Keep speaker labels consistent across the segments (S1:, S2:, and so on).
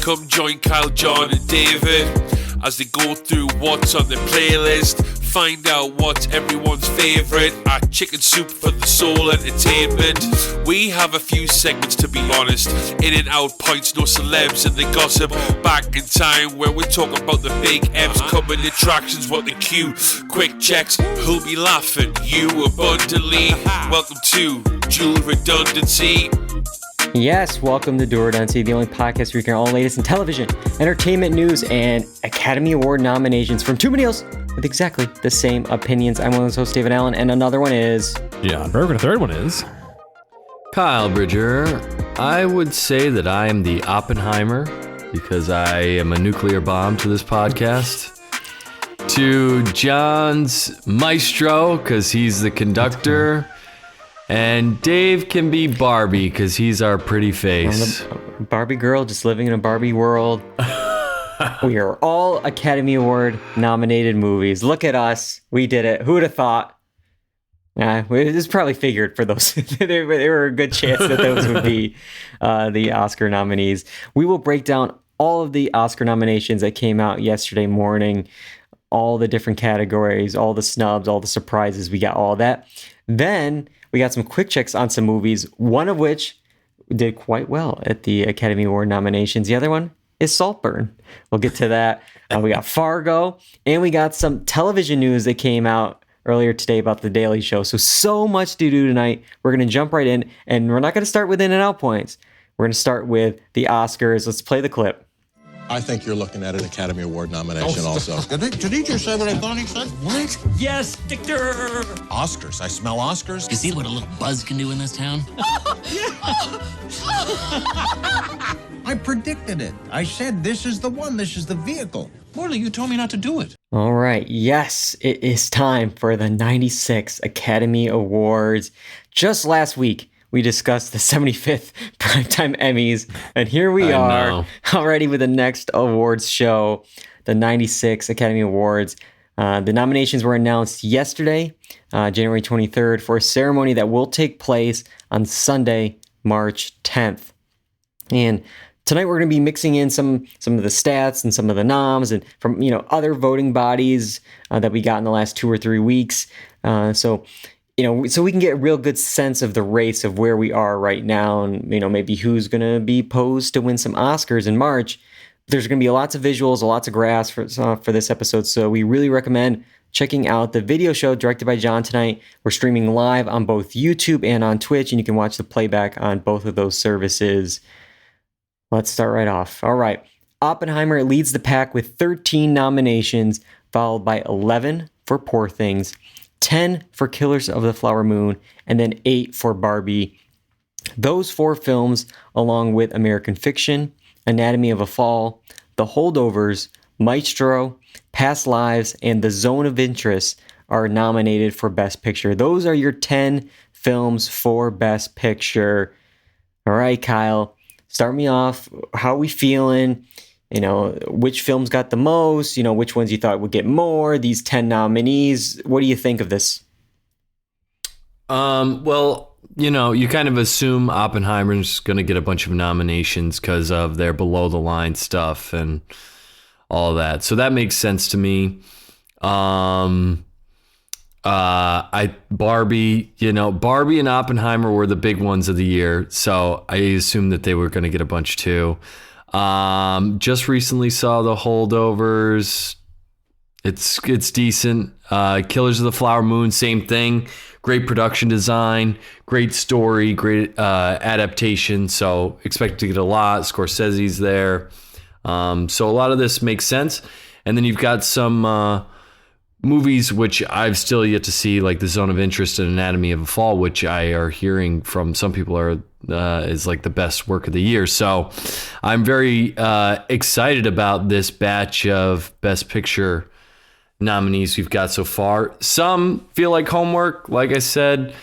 S1: Come join Kyle, John and David as they go through what's on the playlist. Find out what's everyone's favourite at Chicken Soup for the Soul Entertainment. We have a few segments, to be honest. In and out points, no celebs and the gossip. Back in time where we're talking about the big M's, coming attractions, what the cue. Quick checks, who'll be laughing? You abundantly. Welcome to Dual Redundancy.
S2: Yes, welcome to Dual Redundancy, the only podcast where you can hear all the latest in television, entertainment news, and Academy Award nominations from two millennials with exactly the same opinions. I'm one of those hosts, David Allen, and another one is...
S3: Jon Berg, and a third one is...
S4: Kyle Bridger. I would say that I am the Oppenheimer because I am a nuclear bomb to this podcast. To John's Maestro because he's the conductor. And Dave can be Barbie because he's our pretty face.
S2: Barbie girl just living in a Barbie world. We are all Academy Award nominated movies. Look at us. We did it. Who would have thought? It was probably figured for those. There were a good chance that those would be the Oscar nominees. We will break down all of the Oscar nominations that came out yesterday morning, all the different categories, all the snubs, all the surprises. We got all that. Then we got some quick checks on some movies, one of which did quite well at the Academy Award nominations. The other one is Saltburn. We'll get to that. We got Fargo, and we got some television news that came out earlier today about The Daily Show. So much to do tonight. We're going to jump right in, and we're not going to start with in and out points. We're going to start with the Oscars. Let's play the clip.
S5: I think you're looking at an Academy Award nomination also.
S6: Did he just say what I thought he said?
S7: What? Yes, Victor!
S5: Oscars. I smell Oscars.
S7: You see what a little buzz can do in this town?
S6: I predicted it. I said this is the one. This is the vehicle. Morley, you told me not to do it.
S2: All right. Yes, it is time for the 96 Academy Awards. Just last week, we discussed the 75th Primetime Emmys, and here we are already with the next awards show, the 96 Academy Awards. The nominations were announced yesterday, January 23rd, for a ceremony that will take place on Sunday, March 10th. And tonight we're going to be mixing in some of the stats and some of the noms and from other voting bodies that we got in the last 2 or 3 weeks. So we can get a real good sense of the race of where we are right now and, maybe who's going to be posed to win some Oscars in March. There's going to be lots of visuals, lots of graphs for this episode. So we really recommend checking out the video show directed by Jon tonight. We're streaming live on both YouTube and on Twitch, and you can watch the playback on both of those services. Let's start right off. All right. Oppenheimer leads the pack with 13 nominations, followed by 11 for Poor Things, 10 for Killers of the Flower Moon, and then 8 for Barbie. Those 4 films, along with American Fiction, Anatomy of a Fall, The Holdovers, Maestro, Past Lives, and The Zone of Interest are nominated for Best Picture. Those are your 10 films for Best Picture. All right, Kyle, start me off. How are we feeling? Which films got the most, which ones you thought would get more, these 10 nominees. What do you think of this?
S4: Well, you kind of assume Oppenheimer's going to get a bunch of nominations because of their below the line stuff and all that. So that makes sense to me. Barbie and Oppenheimer were the big ones of the year. So I assumed that they were going to get a bunch too. Just recently saw The Holdovers. It's decent. Killers of the Flower Moon, same thing. Great production design, great story, great adaptation. So expect to get a lot. Scorsese's there. So a lot of this makes sense. And then you've got some movies which I've still yet to see, like The Zone of Interest and Anatomy of a Fall, which I are hearing from some people is like the best work of the year. So I'm very excited about this batch of Best Picture nominees we've got so far. Some feel like homework, like I said.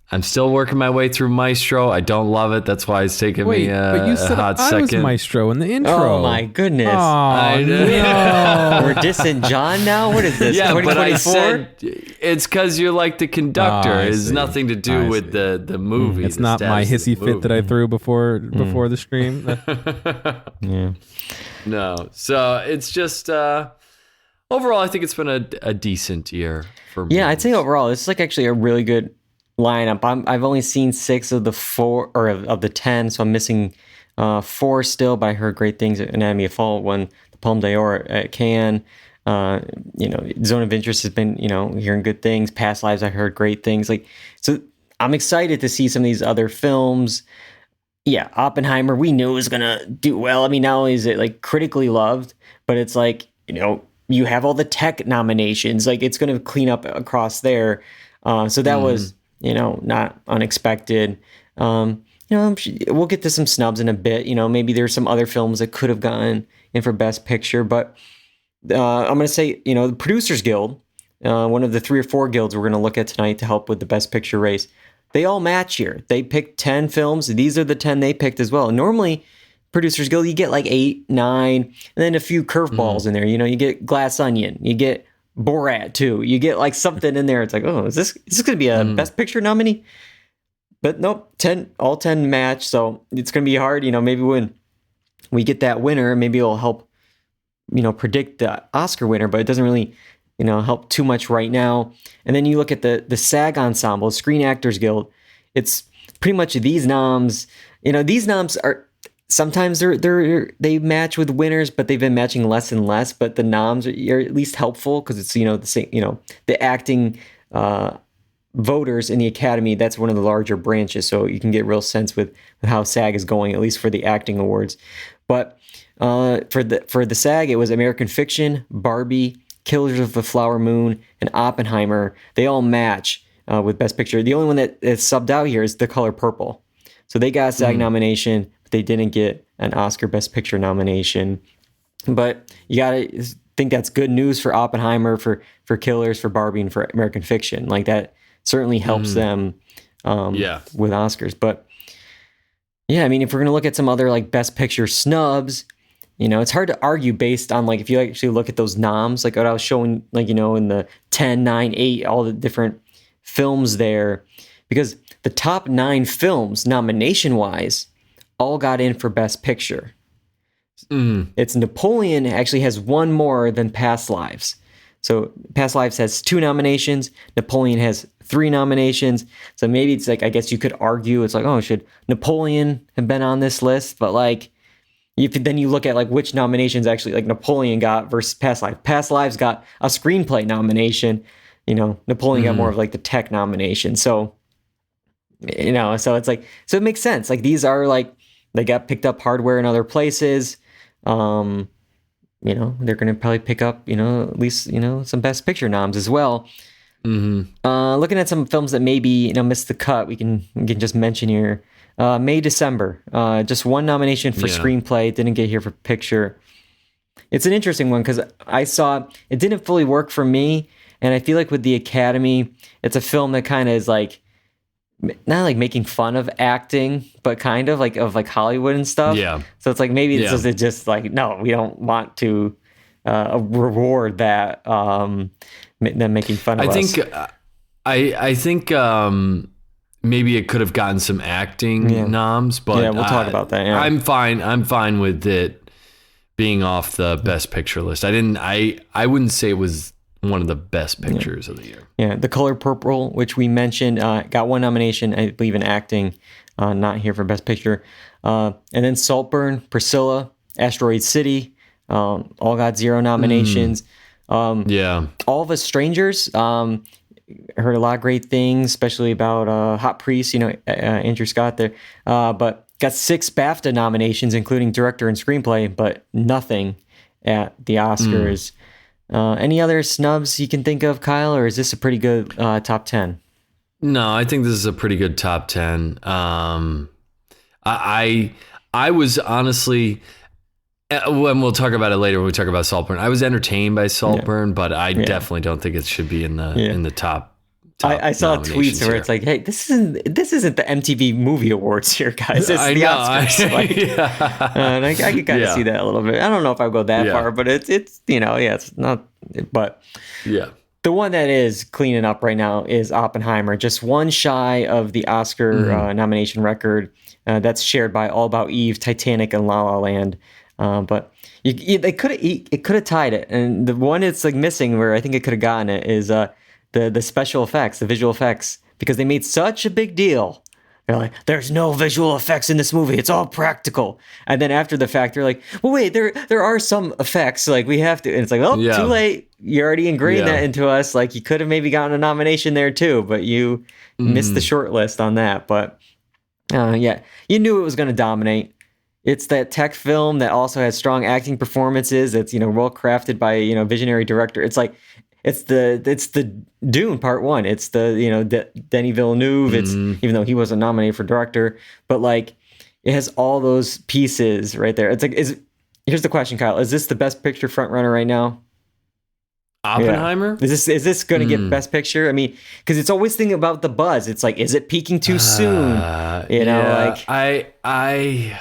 S4: I'm still working my way through Maestro. I don't love it. That's why it's taking me
S3: but you
S4: a
S3: said
S4: hot
S3: I
S4: second.
S3: was Maestro in the intro.
S2: Oh my goodness.
S3: Oh, no.
S2: We're dissing John now? What is this?
S4: Yeah, but I
S2: 2024?
S4: said it's because you're like the conductor.
S3: I
S4: It has
S3: see.
S4: nothing to do
S3: I
S4: with
S3: see.
S4: the movie.
S3: It's
S4: the
S3: not my
S4: status of
S3: hissy
S4: the
S3: fit that I
S4: movie.
S3: threw before the stream.
S2: Yeah.
S4: No. So it's just overall, I think it's been a decent year for me.
S2: Yeah, I'd say overall, it's like actually a really good lineup. I've only seen 6 of the 4 or of the 10, so I'm missing 4 still. But I heard great things at Anatomy of Fall, won the Palme d'Or at Cannes. Zone of Interest has been hearing good things. Past Lives, I heard great things. So I'm excited to see some of these other films. Yeah, Oppenheimer, we knew was gonna do well. I mean, not only is it like critically loved, but it's like you have all the tech nominations. Like it's gonna clean up across there. So that was not unexpected. We'll get to some snubs in a bit. Maybe there's some other films that could have gotten in for Best Picture, but I'm going to say, the Producers Guild, one of the 3 or 4 guilds we're going to look at tonight to help with the Best Picture race. They all match here. They picked 10 films. These are the 10 they picked as well. Normally, Producers Guild, you get like 8, 9, and then a few curveballs in there. You get Glass Onion. You get Borat too. You get like something in there. It's like, oh, is this going to be a Best Picture nominee? But nope, all 10 match. So it's going to be hard. Maybe when we get that winner, maybe it'll help, predict the Oscar winner. But it doesn't really, help too much right now. And then you look at the SAG Ensemble, Screen Actors Guild. It's pretty much these noms. These noms are. Sometimes they match with winners, but they've been matching less and less. But the noms are at least helpful because it's the same. The acting voters in the Academy. That's one of the larger branches, so you can get real sense with how SAG is going, at least for the acting awards. But for the SAG, it was American Fiction, Barbie, Killers of the Flower Moon, and Oppenheimer. They all match with Best Picture. The only one that is subbed out here is The Color Purple. So they got a SAG nomination. They didn't get an Oscar Best Picture nomination, but you gotta think that's good news for Oppenheimer, for Killers, for Barbie, and for American Fiction. Like that certainly helps them with Oscars. But yeah, I mean, if we're gonna look at some other like Best Picture snubs, it's hard to argue based on like if you actually look at those noms, like what I was showing, like in the 10, 9, 8, all the different films there, because the top 9 films nomination wise all got in for Best Picture. It's Napoleon actually has 1 more than Past Lives. So Past Lives has 2 nominations. Napoleon has 3 nominations. So maybe it's like, I guess you could argue, it's like, oh, should Napoleon have been on this list? But like, then you look at like which nominations actually like Napoleon got versus Past Lives. Past Lives got a screenplay nomination. Napoleon got more of like the tech nomination. So, so it's like, so it makes sense. Like these are like, they got picked up hardware in other places. They're going to probably pick up, at least, some Best Picture noms as well. Looking at some films that maybe, missed the cut, we can just mention here. May, December, just 1 nomination for screenplay, didn't get here for picture. It's an interesting one because I saw it didn't fully work for me. And I feel like with the Academy, it's a film that kind of is like, not like making fun of acting, but kind of like of like Hollywood and stuff. Yeah. So it's like maybe it's just like, no, we don't want to reward that them making fun of us.
S4: I think maybe it could have gotten some acting noms, but
S2: we'll talk about that. Yeah.
S4: I'm fine with it being off the Best Picture list. I wouldn't say it was one of the best pictures of the year. Yeah, The Color Purple, which we mentioned, got 1 nomination, I believe, in acting, not here for Best Picture. And then Saltburn, Priscilla, Asteroid City, all got 0 nominations. All of Us Strangers, heard a lot of great things, especially about Hot Priest, Andrew Scott there. But got 6 BAFTA nominations, including director and screenplay, but nothing at the Oscars. Any other snubs you can think of, Kyle, or is this a pretty good top 10? No, I think this is a pretty good top 10. I was honestly, when we'll talk about it later when we talk about Saltburn, I was entertained by Saltburn, but I definitely don't think it should be in the top top
S2: I saw tweets
S4: nominations
S2: where
S4: here.
S2: it's like, hey, this isn't the MTV Movie Awards here, guys. It's
S4: I
S2: the
S4: know,
S2: Oscars. And I can kind of see that a little bit. I don't know if I would go that far, but it's it's not. But
S4: Yeah.
S2: the one that is cleaning up right now is Oppenheimer, just one shy of the Oscar nomination record that's shared by All About Eve, Titanic, and La La Land. But it could have tied it, and the one it's like missing where I think it could have gotten it is the special effects, the visual effects, because they made such a big deal. They're like, there's no visual effects in this movie. It's all practical. And then after the fact, they're like, well, wait, there are some effects. Like, we have to. And it's like, oh, too late. You already ingrained that into us. Like, you could have maybe gotten a nomination there, too. But you missed the short list on that. But, you knew it was going to dominate. It's that tech film that also has strong acting performances. It's, well crafted by, visionary director. It's like, it's the Dune Part 1. It's the Denis Villeneuve. It's even though he wasn't nominated for director, but like it has all those pieces right there. It's like here's the question, Kyle: is this the best picture frontrunner right now?
S4: Oppenheimer?
S2: Yeah. Is this going to get best picture? I mean, because it's always thinking about the buzz. It's like, is it peaking too soon? Like
S4: I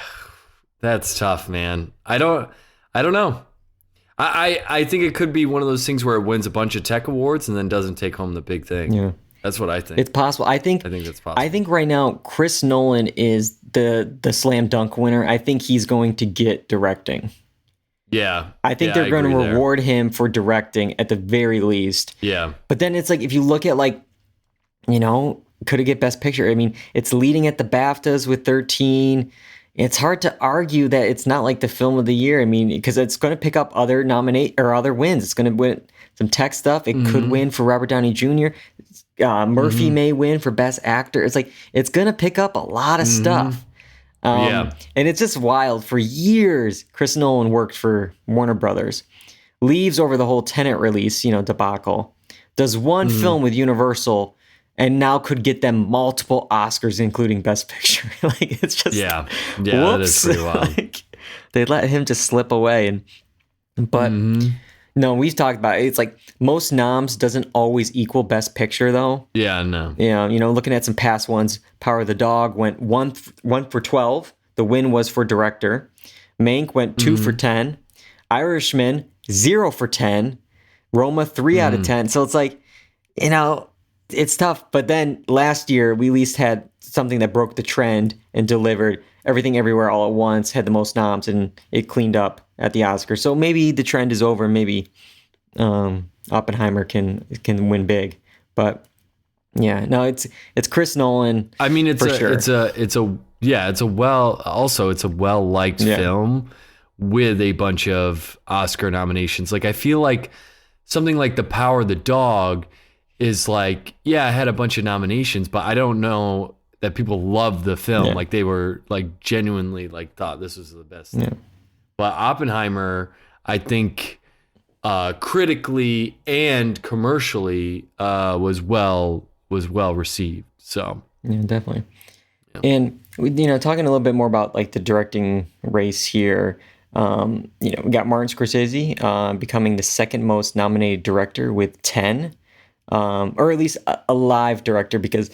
S4: that's tough, man. I don't know. I think it could be one of those things where it wins a bunch of tech awards and then doesn't take home the big thing.
S2: Yeah.
S4: That's what I think.
S2: It's possible. I think
S4: that's possible.
S2: I think right now Chris Nolan is the slam dunk winner. I think he's going to get directing.
S4: Yeah.
S2: I think they're going to reward him for directing at the very least.
S4: Yeah.
S2: But then it's like, if you look at could it get best picture? I mean, it's leading at the BAFTAs with 13. It's hard to argue that it's not like the film of the year. I mean, because it's going to pick up other other wins. It's going to win some tech stuff. It could win for Robert Downey Jr. Murphy may win for best actor. It's like, it's going to pick up a lot of stuff. And it's just wild. For years, Chris Nolan worked for Warner Brothers, leaves over the whole Tenet release, debacle, does one film with Universal, and now could get them multiple Oscars, including Best Picture. Like, it's just whoops.
S4: That is pretty wild.
S2: Like, they let him just slip away, but no, we've talked about it. It's like most noms doesn't always equal Best Picture, though.
S4: Yeah, no.
S2: Looking at some past ones, Power of the Dog went one for 12. The win was for director. Mank went 2 for 10. Irishman 0 for 10. Roma 3 out of 10. So it's like, it's tough. But then last year, we at least had something that broke the trend and delivered Everything Everywhere All at Once, had the most noms, and it cleaned up at the Oscars. So maybe the trend is over. Maybe Oppenheimer can win big. But yeah, no, it's Chris Nolan.
S4: I mean, it's
S2: sure.
S4: It's a well-liked film with a bunch of Oscar nominations. Like, I feel like something like The Power of the Dog is like, it had a bunch of nominations, but I don't know that people love the film.
S2: Yeah.
S4: Like, they were like genuinely like thought this was the best thing.
S2: Yeah.
S4: But Oppenheimer, I think critically and commercially was well received. So
S2: yeah, definitely. Yeah. And talking a little bit more about like the directing race here. We got Martin Scorsese becoming the second most nominated director with 10. Or at least a live director, because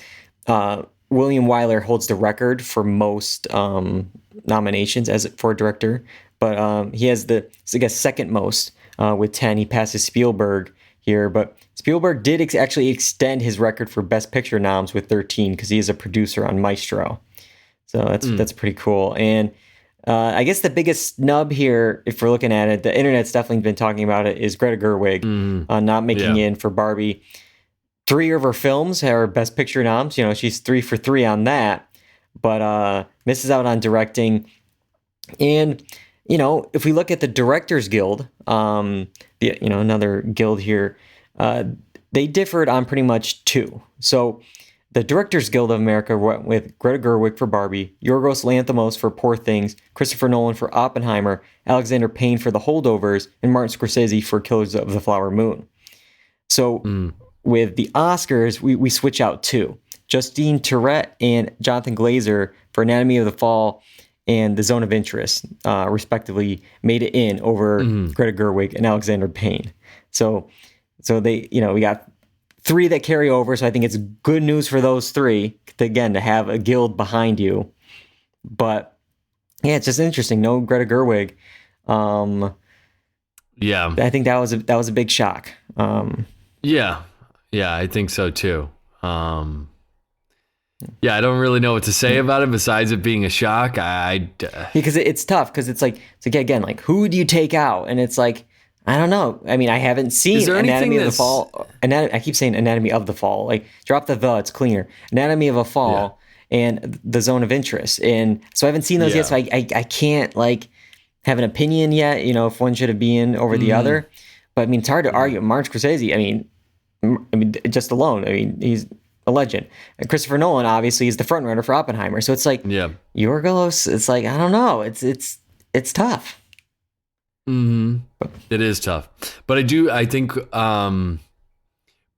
S2: William Wyler holds the record for most nominations for a director, but he has second most with 10. He passes Spielberg here, but Spielberg did actually extend his record for Best Picture noms with 13 because he is a producer on Maestro. So that's pretty cool. And I guess the biggest snub here, if we're looking at it, the internet's definitely been talking about it, is Greta Gerwig not making in for Barbie. 3 of her films are Best Picture noms. She's 3 for 3 on that, but misses out on directing. And if we look at the Directors Guild, another guild here, they differed on pretty much 2. So the Directors Guild of America went with Greta Gerwig for Barbie, Yorgos Lanthimos for Poor Things, Christopher Nolan for Oppenheimer, Alexander Payne for The Holdovers, and Martin Scorsese for Killers of the Flower Moon. So with the Oscars, we switch out 2. Justine Tourette and Jonathan Glazer for Anatomy of the Fall and The Zone of Interest, respectively, made it in over Greta Gerwig and Alexander Payne. So they, we got three that carry over. So I think it's good news for those three to have a guild behind you. But yeah, it's just interesting. No Greta Gerwig.
S4: Yeah,
S2: I think that was a big shock.
S4: Yeah, I think so too. Yeah, I don't really know what to say about it besides it being a shock.
S2: Because it's tough because it's like again, like who do you take out? And it's like, I don't know. I mean, I haven't seen Anatomy of the Fall. I keep saying Anatomy of the Fall. Like drop the it's cleaner. Anatomy of a Fall and The Zone of Interest. And so I haven't seen those yet. So I can't like have an opinion yet. You know, if one should have been over the other. But I mean, it's hard to argue. Martin Scorsese. I mean, just alone. I mean, he's a legend. And Christopher Nolan obviously is the front runner for Oppenheimer. So it's like Yorgos. It's like I don't know. It's tough.
S4: Mm-hmm. It is tough, but I think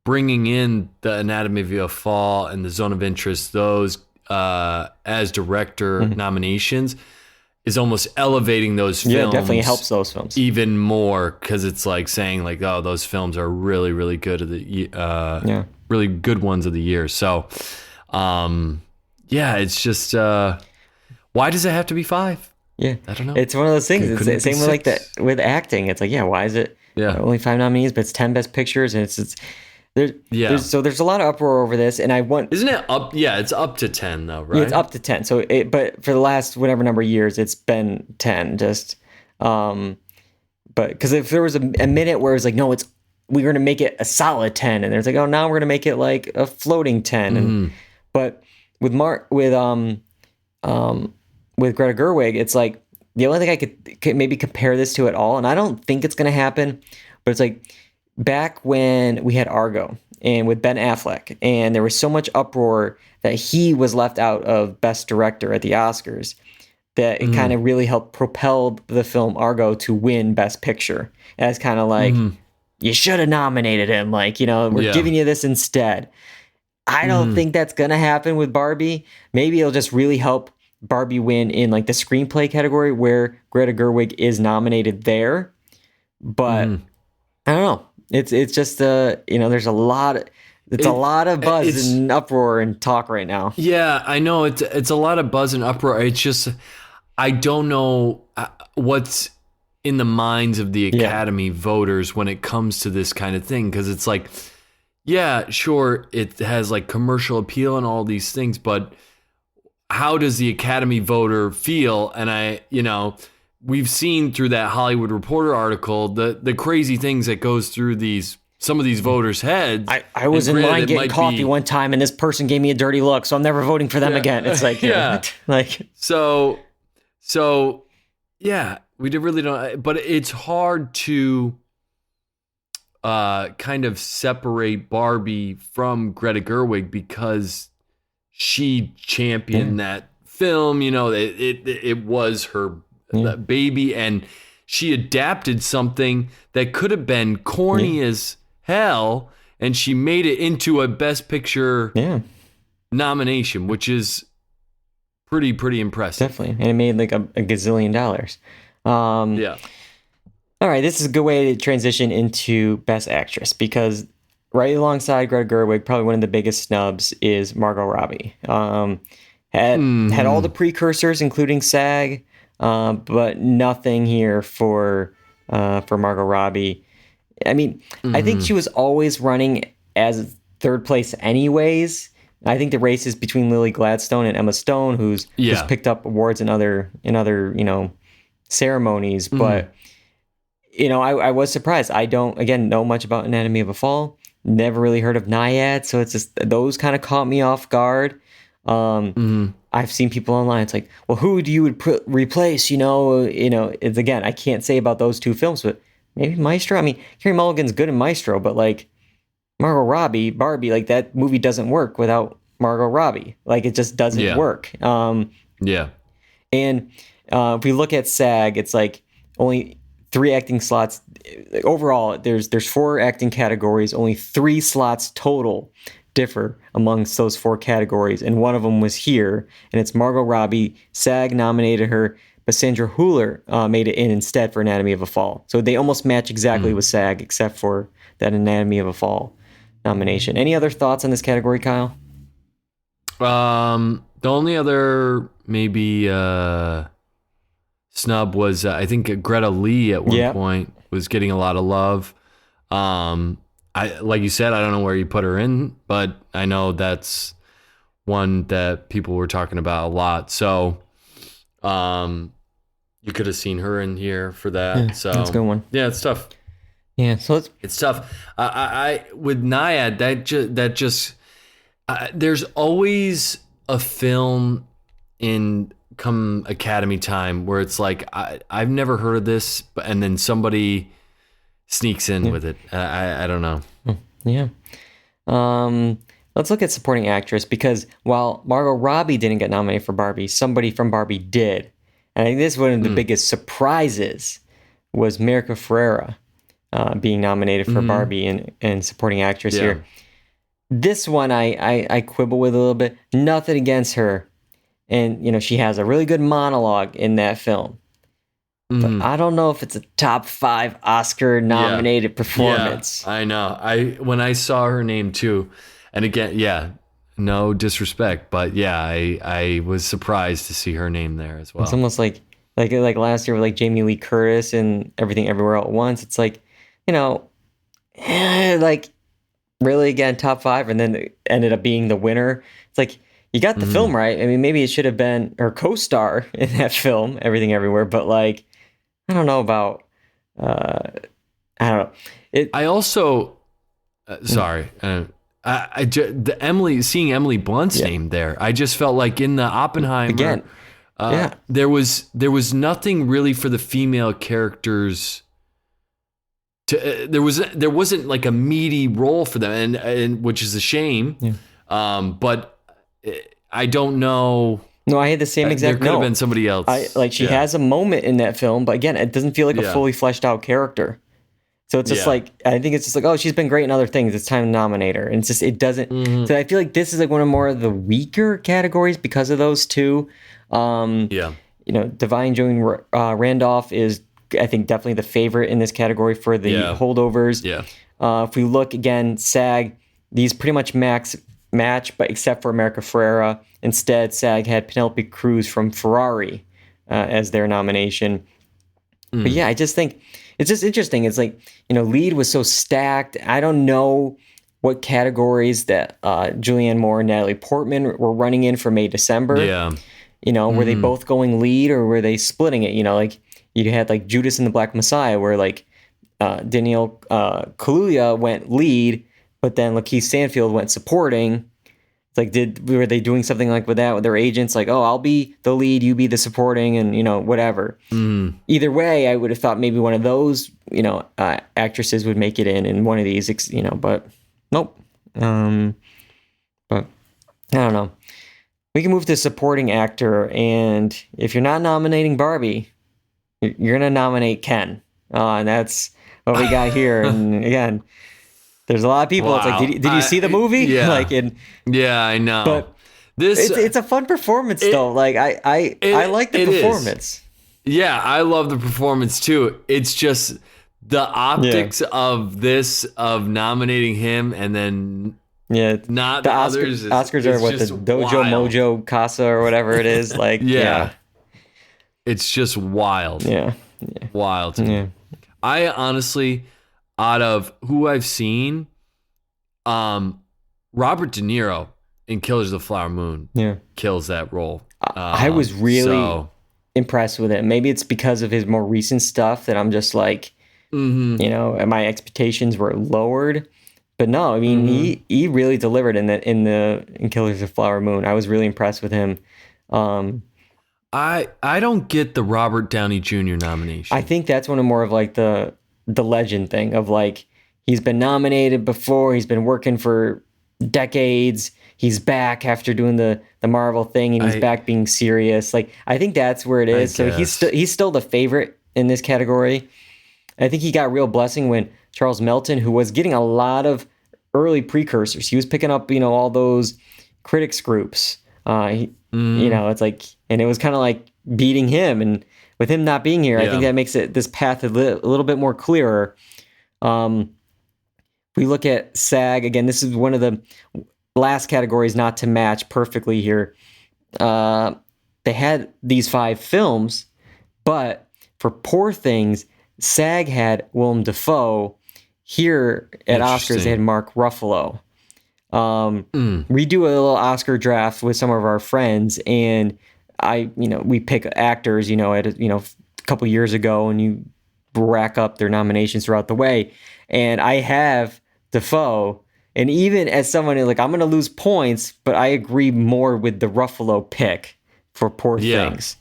S4: bringing in the Anatomy of a Fall and the Zone of Interest, those as director nominations, is almost elevating those films.
S2: Yeah, it definitely helps those films
S4: even more because it's like saying like, oh, those films are really, really good at the really good ones of the year. So, it's just why does it have to be 5? Yeah, I don't know.
S2: It's one of those things. It's the same with like that with acting. It's like, why is it only 5 nominees, but it's 10 best pictures, and there's a lot of uproar over this, and
S4: isn't it up? Yeah, it's up to 10 though, right?
S2: Yeah, it's up to 10. So but for the last whatever number of years, it's been 10. Just but because if there was a minute where it was like, no, we're going to make it a solid 10, and there's like, oh, now we're going to make it like a floating 10, and but with Greta Gerwig, it's like the only thing I could maybe compare this to at all, and I don't think it's going to happen, but it's like back when we had Argo and with Ben Affleck, and there was so much uproar that he was left out of Best Director at the Oscars, that it kind of really helped propel the film Argo to win Best Picture. As kind of like, you should have nominated him. Like, we're giving you this instead. I don't think that's going to happen with Barbie. Maybe it'll just really help Barbie win in like the screenplay category where Greta Gerwig is nominated there. But I don't know. It's just there's a lot of buzz and uproar and talk right now.
S4: Yeah, I know it's a lot of buzz and uproar. It's just I don't know what's in the minds of the Academy voters when it comes to this kind of thing, because it's like, yeah, sure, it has like commercial appeal and all these things, but how does the Academy voter feel? And we've seen through that Hollywood Reporter article the crazy things that goes through some of these voters' heads.
S2: I was in line getting coffee one time, and this person gave me a dirty look, so I'm never voting for them again. It's like,
S4: so we really don't. But it's hard to kind of separate Barbie from Greta Gerwig because she championed that film. It was her baby, and she adapted something that could have been corny as hell, and she made it into a Best Picture nomination, which is pretty impressive.
S2: Definitely, and it made like a gazillion dollars. All right, this is a good way to transition into Best Actress, because right alongside Greta Gerwig, probably one of the biggest snubs is Margot Robbie. Had all the precursors, including SAG, but nothing here for Margot Robbie. I mean, I think she was always running as third place anyways. I think the race is between Lily Gladstone and Emma Stone, who's just picked up awards in other ceremonies. But I was surprised. I don't know much about Anatomy of a Fall. Never really heard of Nyad, so it's just those kind of caught me off guard. I've seen people online. It's like, well, who do you would replace? It's again, I can't say about those two films, but maybe Maestro. I mean, Carey Mulligan's good in Maestro, but like Margot Robbie, Barbie, like that movie doesn't work without Margot Robbie. Like it just doesn't work. And if we look at SAG, it's like only 3 acting slots. Overall, there's 4 acting categories. Only 3 slots total differ amongst those 4 categories, and one of them was here, and it's Margot Robbie. SAG nominated her, but Sandra Hüller made it in instead for Anatomy of a Fall. So they almost match exactly with SAG, except for that Anatomy of a Fall nomination. Any other thoughts on this category, Kyle?
S4: The only other maybe snub was I think Greta Lee at one point was getting a lot of love. I like you said, I don't know where you put her in, but I know that's one that people were talking about a lot. So you could have seen her in here for that.
S2: Yeah,
S4: so
S2: that's a good one.
S4: Yeah, it's tough.
S2: Yeah, so
S4: it's tough. I with Naiad that just there's always a film in come Academy time where it's like I've never heard of this, and then somebody sneaks in with it. I don't know.
S2: Yeah. Let's look at supporting actress, because while Margot Robbie didn't get nominated for Barbie, somebody from Barbie did. And I think this is one of the biggest surprises was America Ferrera being nominated for Barbie and supporting actress here. This one I quibble with a little bit. Nothing against her. And, she has a really good monologue in that film. But I don't know if it's a top 5 Oscar nominated performance.
S4: Yeah, I know. When I saw her name too, and again, no disrespect, but I was surprised to see her name there as well.
S2: It's almost like last year with like Jamie Lee Curtis and Everything Everywhere All at Once. It's like, like really again top 5, and then it ended up being the winner. It's like, you got the film right. I mean, maybe it should have been her co-star in that film, Everything Everywhere, but like, I don't know about, I don't know.
S4: I also, sorry, seeing Emily Blunt's name there, I just felt like in the Oppenheimer
S2: again,
S4: there was nothing really for the female characters. There wasn't like a meaty role for them, and which is a shame. Yeah. But I don't know.
S2: No, I had the same exact.
S4: There could have been somebody else.
S2: She has a moment in that film, but again, it doesn't feel like a fully fleshed out character. So it's just like, I think it's just like, oh, she's been great in other things. It's time to nominate her. And it's just, it doesn't. So I feel like this is like one of more of the weaker categories because of those two. Divine Joan Randolph is, I think, definitely the favorite in this category for the holdovers. Yeah. If we look again, SAG, these pretty much match, but except for America Ferrera. Instead, SAG had Penelope Cruz from Ferrari as their nomination. But yeah, I just think it's just interesting. It's like, lead was so stacked. I don't know what categories that Julianne Moore and Natalie Portman were running in for May, December. Yeah. Were they both going lead, or were they splitting it? Like you had like Judas and the Black Messiah, where like Danielle Kaluuya went lead, but then Lakeith Stanfield went supporting. It's like, were they doing something like with that with their agents? Like, oh, I'll be the lead, you be the supporting, and whatever. Either way, I would have thought maybe one of those, actresses would make it in one of these, but nope. But I don't know. We can move to supporting actor, and if you're not nominating Barbie, you're gonna nominate Ken, and that's what we got here. And again, there's a lot of people. Wow. It's like, did you see the movie?
S4: Yeah.
S2: I
S4: know.
S2: But it's a fun performance though. Like I like the performance.
S4: Yeah, I love the performance too. It's just the optics of nominating him and then not the others.
S2: Oscars are what, the Dojo Mojo Casa or whatever it is. Like
S4: it's just wild.
S2: Yeah.
S4: Wild. Yeah. I honestly, out of who I've seen, Robert De Niro in Killers of the Flower Moon kills that role.
S2: I was really impressed with it. Maybe it's because of his more recent stuff that I'm just like, my expectations were lowered. But no, I mean, he really delivered in Killers of the Flower Moon. I was really impressed with him.
S4: I don't get the Robert Downey Jr. nomination.
S2: I think that's one of more of like the legend thing of like, he's been nominated before, he's been working for decades, he's back after doing the Marvel thing, and he's back being serious. Like, I think that's where it is. So he's still the favorite in this category. I think he got real blessing when Charles Melton, who was getting a lot of early precursors, he was picking up, all those critics groups. It's like, and it was kind of like beating him, and with him not being here, I think that makes this path a little bit more clearer. we look at SAG, again, this is one of the last categories not to match perfectly here. They had these 5 films, but for Poor Things, SAG had Willem Dafoe. Here at Oscars, they had Mark Ruffalo. We do a little Oscar draft with some of our friends, and we pick actors, a couple years ago, and you rack up their nominations throughout the way. And I have Dafoe, and even as someone like, I'm going to lose points, but I agree more with the Ruffalo pick for Poor Things.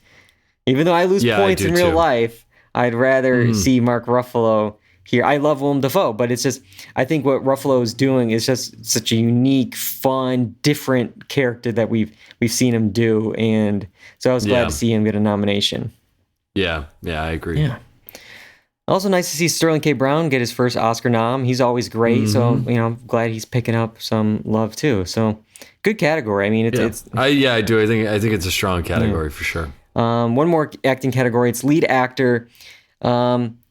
S2: Even though I lose points in real life, I'd rather see Mark Ruffalo here. I love Willem Dafoe, but it's just, I think what Ruffalo is doing is just such a unique, fun, different character that we've seen him do, and so I was glad to see him get a nomination.
S4: Yeah, I agree.
S2: Yeah. Also nice to see Sterling K. Brown get his first Oscar nom. He's always great, so I'm glad he's picking up some love too. So good category. I mean,
S4: I do. I think it's a strong category for sure.
S2: One more acting category. It's lead actor.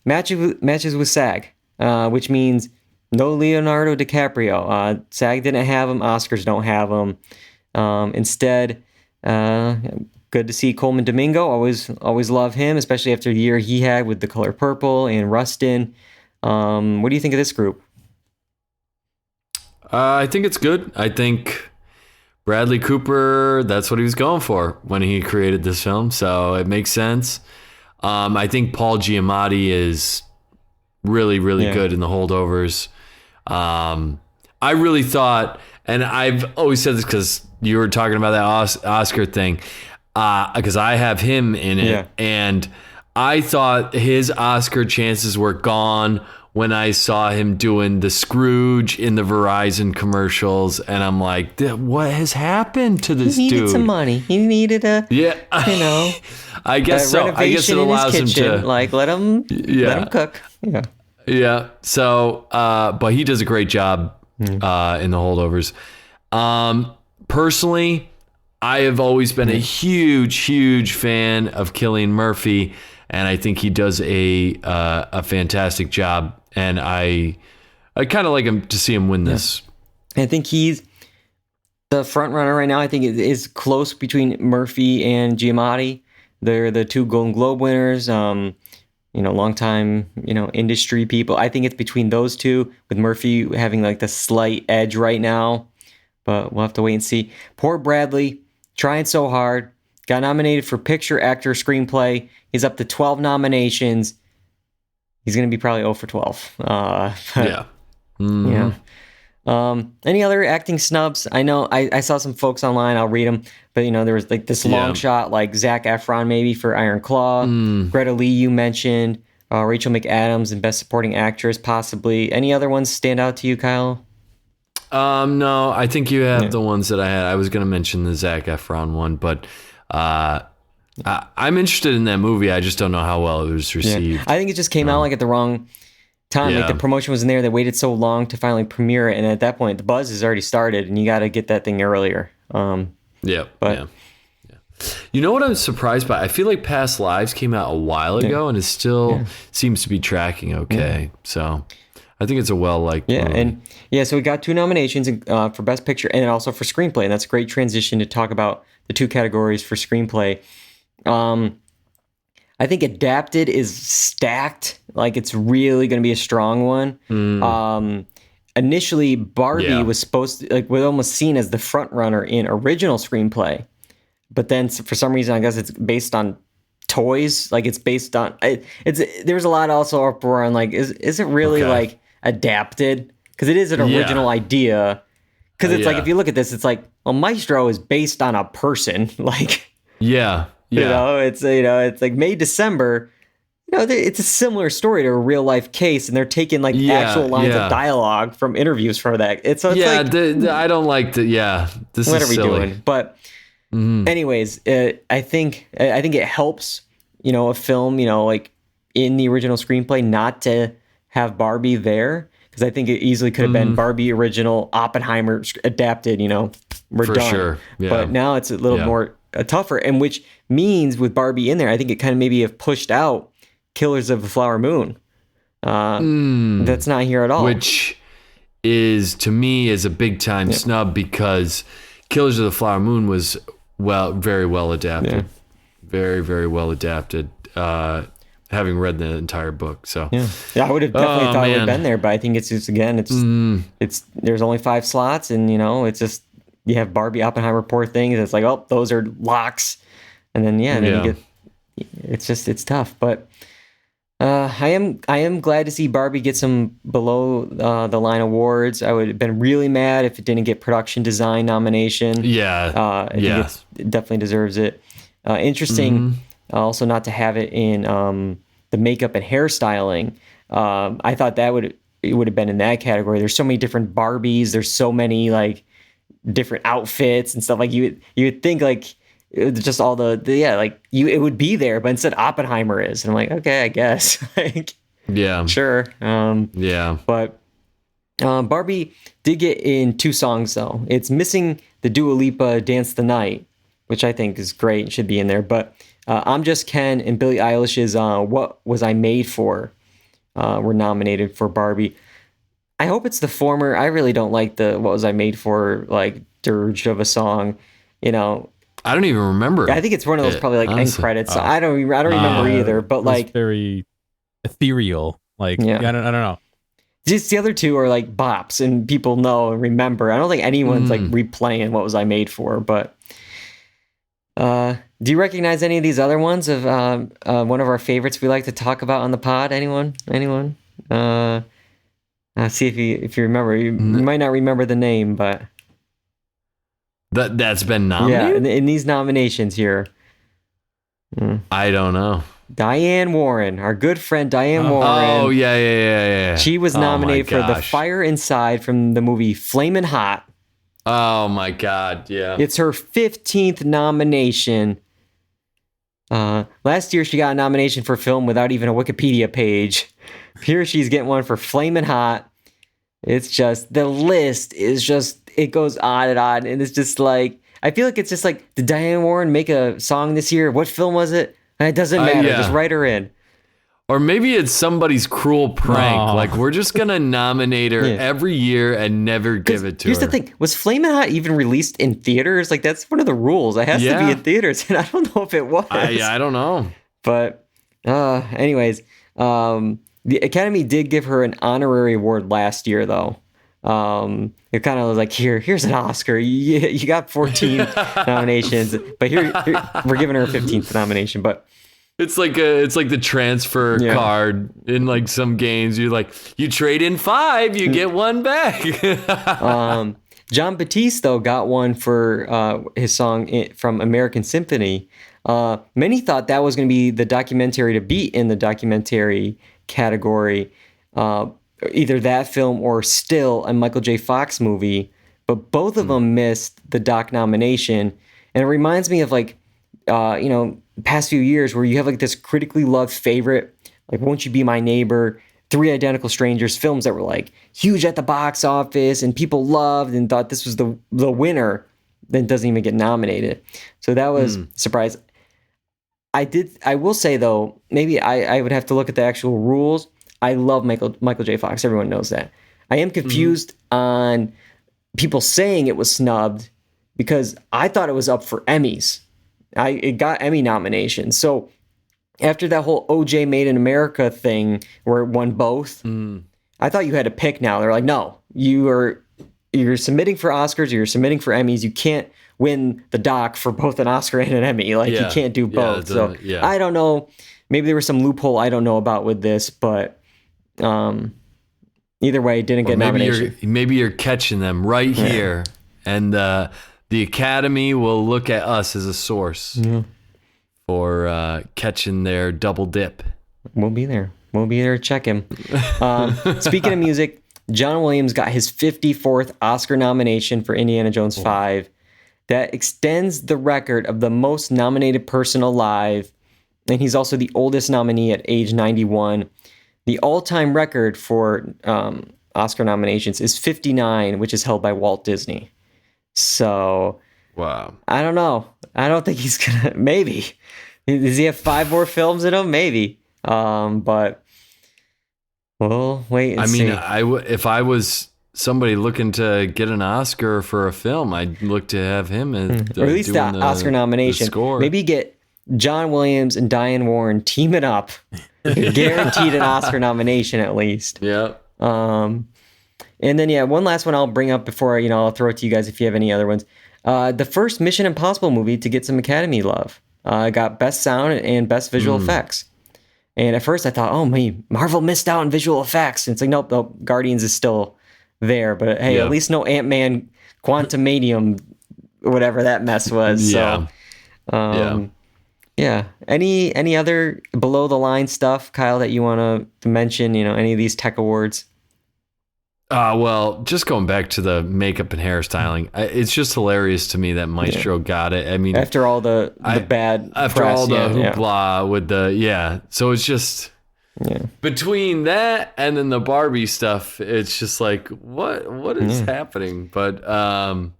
S2: Matches with SAG, which means no Leonardo DiCaprio. SAG didn't have him. Oscars don't have him. Instead, good to see Coleman Domingo. Always love him, especially after the year he had with The Color Purple and Rustin. What do you think of this group?
S4: I think it's good. I think Bradley Cooper, that's what he was going for when he created this film, so it makes sense. I think Paul Giamatti is really, really good in The Holdovers. I really thought, and I've always said this because you were talking about that Oscar thing, because I have him in it, and I thought his Oscar chances were gone when I saw him doing the Scrooge in the Verizon commercials, and I'm like, what has happened to this dude?
S2: He needed some money. He needed
S4: I guess so. I guess it allows him to
S2: let him cook.
S4: Yeah. So, but he does a great job in The Holdovers. Personally, I have always been a huge fan of Cillian Murphy, and I think he does a fantastic job. And I kind of like him to see him win this.
S2: I think he's the front runner right now. I think it is close between Murphy and Giamatti. They're the 2 Golden Globe winners. Longtime, industry people. I think it's between those two, with Murphy having like the slight edge right now. But we'll have to wait and see. Poor Bradley, trying so hard. Got nominated for Picture, Actor, Screenplay. He's up to 12 nominations. He's going to be probably 0 for 12. Any other acting snubs? I know I saw some folks online. I'll read them. But, there was like this long shot, like Zac Efron maybe for Iron Claw. Greta Lee, you mentioned. Rachel McAdams and Best Supporting Actress, possibly. Any other ones stand out to you, Kyle?
S4: No, I think you have the ones that I had. I was going to mention the Zac Efron one, but I'm interested in that movie. I just don't know how well it was received.
S2: I think it just came out like at the wrong time. Like the promotion was in there. They waited so long to finally premiere it, and at that point, the buzz has already started, and you got to get that thing earlier.
S4: You know what I'm surprised by? I feel like Past Lives came out a while ago, and it still seems to be tracking okay. So I think it's a well-liked movie.
S2: So we got 2 nominations for Best Picture and also for Screenplay, and that's a great transition to talk about the 2 categories for Screenplay. I think Adapted is stacked. Like, it's really going to be a strong one. Initially, Barbie was supposed to, was almost seen as the front runner in original screenplay. But then for some reason, I guess it's based on toys. Like, it's based on, there's a lot also uproar on, like, is it really like adapted? Because it is an original idea. Because it's like, if you look at this, it's like, well, Maestro is based on a person. Like, it's like May, December. It's a similar story to a real life case, and they're taking like actual lines of dialogue from interviews for that.
S4: I don't like the This
S2: what
S4: is
S2: are we
S4: silly.
S2: doing? But anyways, I think it helps. A film, like in the original screenplay, not to have Barbie there, because I think it easily could have been Barbie original, Oppenheimer adapted. We're
S4: for
S2: done.
S4: Sure. Yeah.
S2: But now it's a little more tougher, and which means with Barbie in there, I think it kind of maybe have pushed out Killers of the Flower Moon. That's not here at all.
S4: Which is to me is a big time snub because Killers of the Flower Moon was very well adapted, very very well adapted. Having read the entire book, so
S2: I would have definitely thought it would have been there, but I think it's just again, it's there's only 5 slots, and it's just you have Barbie, Oppenheimer, poor things. It's like, oh, those are locks, and then you get it's tough, but. I am glad to see Barbie get some below the line awards. I would have been really mad if it didn't get production design nomination. I think it definitely deserves it. Interesting, also not to have it in the makeup and hairstyling. I thought it would have been in that category. There's so many different Barbies. There's so many like different outfits and stuff. Like you would think like. Just all it would be there, but instead Oppenheimer is, and I'm like, okay, I guess, sure, but Barbie did get in 2 songs though. It's missing the Dua Lipa "Dance the Night," which I think is great and should be in there, but "I'm Just Ken" and Billie Eilish's "What Was I Made For" were nominated for Barbie. I hope it's the former. I really don't like the "What Was I Made For" like dirge of a song,
S4: I don't even remember.
S2: I think it's one of those probably like end credits. I don't remember either. But like
S3: very ethereal. Like I don't know.
S2: Just the other 2 are like bops and people know and remember. I don't think anyone's like replaying "What Was I Made For." But do you recognize any of these other ones of one of our favorites we like to talk about on the pod? Anyone? See if you remember. You might not remember the name, but.
S4: That's been nominated?
S2: Yeah, in these nominations here.
S4: I don't know.
S2: Diane Warren, our good friend Diane Warren.
S4: Oh, yeah.
S2: She was nominated for The Fire Inside from the movie Flamin' Hot.
S4: Oh, my God, yeah.
S2: It's her 15th nomination. Last year, she got a nomination for film without even a Wikipedia page. Here, she's getting one for Flamin' Hot. It's just, the list is just, it goes on, and it's just like, I feel like it's just like, did Diane Warren make a song this year? What film was it? And it doesn't matter, just write her in.
S4: Or maybe it's somebody's cruel prank. Oh. Like, we're just going to nominate her every year and never give it to her.
S2: Here's the thing. Was Flamin' Hot even released in theaters? Like, that's one of the rules. It has to be in theaters, and I don't know if it was.
S4: I don't know.
S2: But, anyways, the Academy did give her an honorary award last year, though. It kind of was like, here's an Oscar. You got 14 nominations, but here we're giving her a 15th nomination. But
S4: it's like the transfer card in like some games. You trade in 5, you get 1 back.
S2: Jon Batiste though got one for his song from American Symphony. Many thought that was going to be the documentary to beat in the documentary category. Either that film or Still, a Michael J. Fox movie, but both of them missed the doc nomination. And it reminds me of like, past few years where you have like this critically loved favorite, like Won't You Be My Neighbor, Three Identical Strangers, films that were like huge at the box office and people loved and thought this was the winner, then doesn't even get nominated. So that was a surprise. I will say though, maybe I would have to look at the actual rules. I love Michael J. Fox. Everyone knows that. I am confused on people saying it was snubbed because I thought it was up for Emmys. It got Emmy nominations. So after that whole OJ Made in America thing where it won both, I thought you had to pick now. They're like, no, you're submitting for Oscars or you're submitting for Emmys. You can't win the doc for both an Oscar and an Emmy. Like you can't do both. So I don't know. Maybe there was some loophole I don't know about with this, but either way, it didn't get nomination.
S4: Maybe you're catching them right here, and the Academy will look at us as a source for catching their double dip.
S2: We'll be there. We'll be there to check him. Speaking of music, John Williams got his 54th Oscar nomination for Indiana Jones 5. That extends the record of the most nominated person alive, and he's also the oldest nominee at age 91. The all-time record for Oscar nominations is 59, which is held by Walt Disney. So,
S4: wow.
S2: I don't know. I don't think he's gonna. Maybe does he have 5 more films in him? Maybe. But we'll wait and see.
S4: If I was somebody looking to get an Oscar for a film, I'd look to have him as
S2: or at least the Oscar nomination.
S4: Score.
S2: Maybe get John Williams and Diane Warren teaming up, guaranteed an Oscar nomination at least.
S4: Yeah.
S2: And then one last one I'll bring up before I'll throw it to you guys if you have any other ones. The first Mission Impossible movie to get some Academy love. Got Best Sound and Best Visual Effects. And at first I thought, oh man, Marvel missed out on visual effects. And it's like, nope, Guardians is still there. But hey, at least no Ant-Man Quantumanium, whatever that mess was.
S4: Yeah.
S2: So, yeah. Any other below the line stuff, Kyle, that you want to mention? Any of these tech awards?
S4: Well, just going back to the makeup and hairstyling, it's just hilarious to me that Maestro got it. I mean,
S2: after all the bad
S4: after
S2: press,
S4: all the hoopla with the so it's just between that and then the Barbie stuff, it's just like what is happening? But no,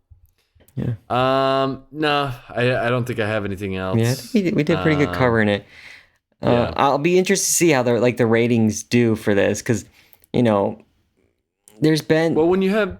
S4: I don't think I have anything else.
S2: Yeah, I think we did pretty good covering it. I'll be interested to see how the ratings do for this because there's been
S4: when you have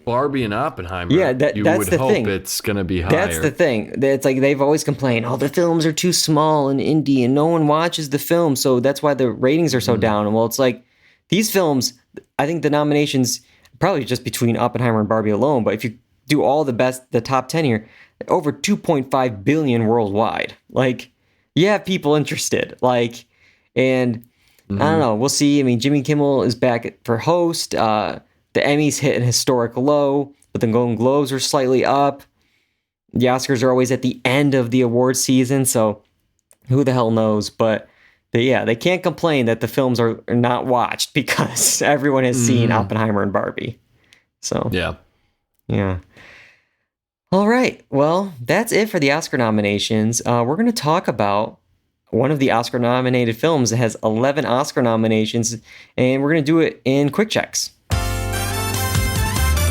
S4: Barbie and Oppenheimer,
S2: that's
S4: would
S2: the
S4: hope
S2: thing.
S4: It's going to be higher.
S2: That's the thing. It's like they've always complained, the films are too small and indie and no one watches the film, so that's why the ratings are so down. And well, it's like these films, I think the nominations probably just between Oppenheimer and Barbie alone, but if you do all the top 10 here, over 2.5 billion worldwide. Like, you have people interested. Like, and I don't know. We'll see. I mean, Jimmy Kimmel is back for host. The Emmys hit an historic low, but the Golden Globes are slightly up. The Oscars are always at the end of the award season, so who the hell knows? But they can't complain that the films are not watched because everyone has seen Oppenheimer and Barbie. So yeah. All right. Well, that's it for the Oscar nominations. We're going to talk about one of the Oscar-nominated films that has 11 Oscar nominations, and we're going to do it in quick checks.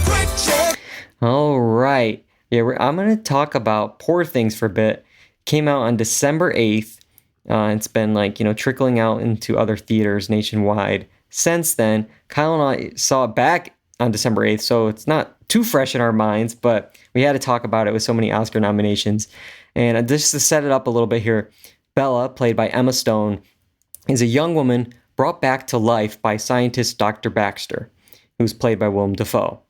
S2: Quick check. All right. I'm going to talk about Poor Things for a bit. Came out on December 8th. It's been trickling out into other theaters nationwide since then. Kyle and I saw it back on December 8th, so it's not too fresh in our minds, but we had to talk about it with so many Oscar nominations. And just to set it up a little bit here, Bella, played by Emma Stone, is a young woman brought back to life by scientist Dr. Baxter, who's played by Willem Dafoe.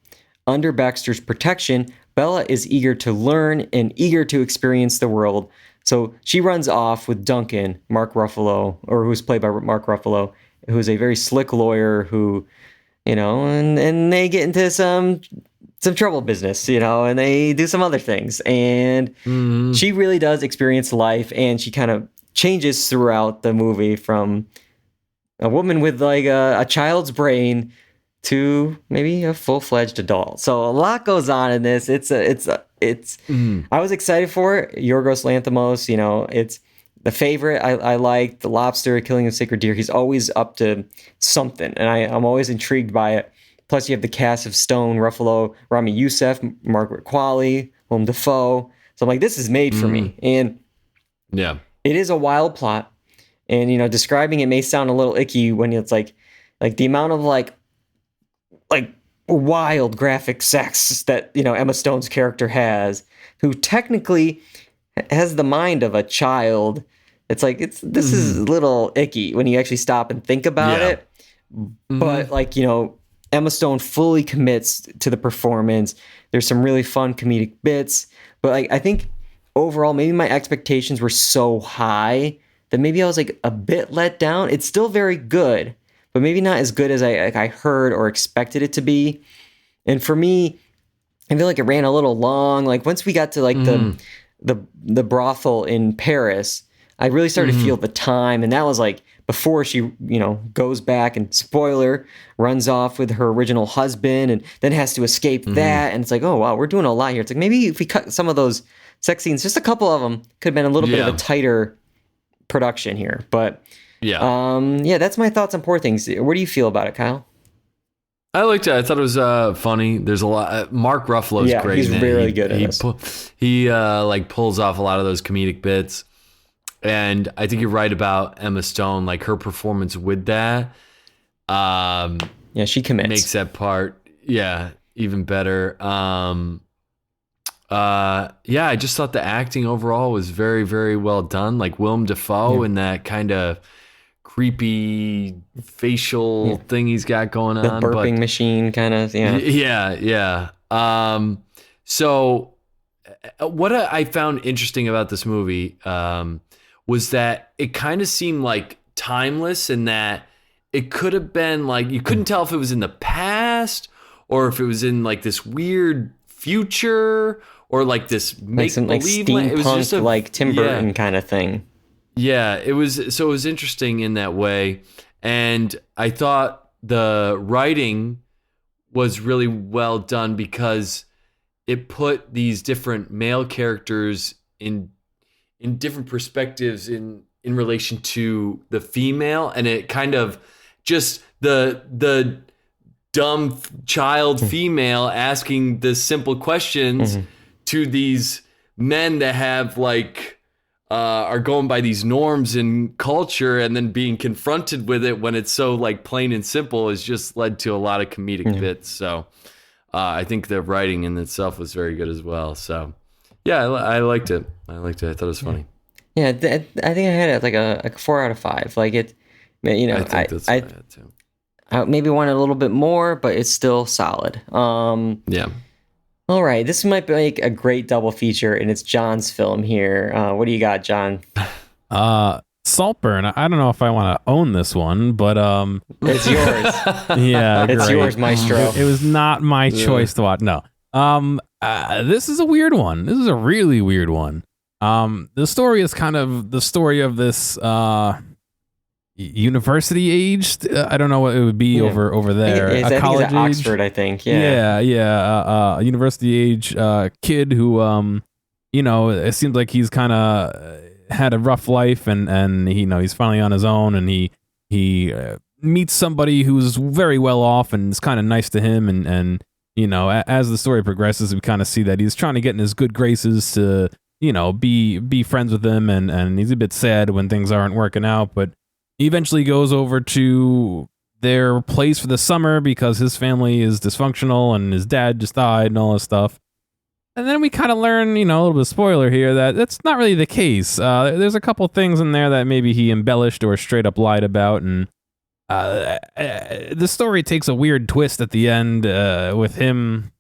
S2: Under Baxter's protection, Bella is eager to learn and eager to experience the world, so she runs off with Duncan, who's played by Mark Ruffalo, who's a very slick lawyer who, and they get into some trouble business, and they do some other things. And she really does experience life, and she kind of changes throughout the movie from a woman with a child's brain to maybe a full-fledged adult. So a lot goes on in this. I was excited for it. Yorgos Lanthimos, it's The Favorite. I like The Lobster, Killing of Sacred Deer. He's always up to something, and I'm always intrigued by it. Plus, you have the cast of Stone, Ruffalo, Rami Youssef, Margaret Qualley, Willem Dafoe. So I'm like, this is made for me. And it is a wild plot. And, describing it may sound a little icky when it's like the amount of like wild graphic sex that, Emma Stone's character has, who technically has the mind of a child. It's like, this is a little icky when you actually stop and think about it. But Emma Stone fully commits to the performance. There's some really fun comedic bits, but I think overall, maybe my expectations were so high that maybe I was a bit let down. It's still very good, but maybe not as good as I heard or expected it to be. And for me, I feel like it ran a little long. Once we got to the brothel in Paris, I really started to feel the time, and that was before she, goes back and, spoiler, runs off with her original husband and then has to escape that. And it's like, oh, wow, we're doing a lot here. It's like, maybe if we cut some of those sex scenes, just a couple of them, could have been a little bit of a tighter production here. But, that's my thoughts on Poor Things. What do you feel about it, Kyle?
S4: I liked it. I thought it was funny. There's a lot. Mark Ruffalo's great.
S2: He's really good at this.
S4: He pulls off a lot of those comedic bits. And I think you're right about Emma Stone, her performance with that.
S2: She commits.
S4: Makes that part. Yeah, even better. I just thought the acting overall was very, very well done. Like Willem Dafoe and that kind of creepy facial thing he's got going
S2: The
S4: on.
S2: burping machine kind of,
S4: Yeah. So what I found interesting about this movie was that it kind of seemed like timeless, in that it could have been like, you couldn't tell if it was in the past or if it was in like this weird future or like this make-believe
S2: like steampunk,
S4: it was just
S2: like Tim Burton kind of thing.
S4: Yeah, it was interesting in that way. And I thought the writing was really well done because it put these different male characters in different perspectives in relation to the female, and it kind of just the dumb child female asking the simple questions to these men that have like are going by these norms and culture, and then being confronted with it when it's so like plain and simple has just led to a lot of comedic bits. So I think the writing in itself was very good as well. So yeah, I liked it. I thought it was funny.
S2: Yeah, I think I had it like a 4 out of 5. Like it, you know,
S4: I think that's what I had too.
S2: I maybe wanted a little bit more, but it's still solid.
S4: Yeah.
S2: All right, this might be like a great double feature, and it's John's film here. What do you got, John?
S3: Saltburn. I don't know if I want to own this one, but
S2: it's yours.
S3: Yeah,
S2: it's
S3: great.
S2: yours, Maestro.
S3: It was not my choice to watch. No. This is a weird one. This is a really weird one. The story is kind of the story of this university aged. I don't know what it would be over there.
S2: I think
S3: college
S2: it's at Oxford, I think.
S3: Yeah. A university age kid who it seems like he's kind of had a rough life, and he's finally on his own, and he meets somebody who's very well off and is kind of nice to him, and as the story progresses, we kind of see that he's trying to get in his good graces to be friends with him, and he's a bit sad when things aren't working out, but he eventually goes over to their place for the summer because his family is dysfunctional and his dad just died and all this stuff. And then we kind of learn, a little bit of spoiler here, that that's not really the case. There's a couple things in there that maybe he embellished or straight up lied about, and the story takes a weird twist at the end with him.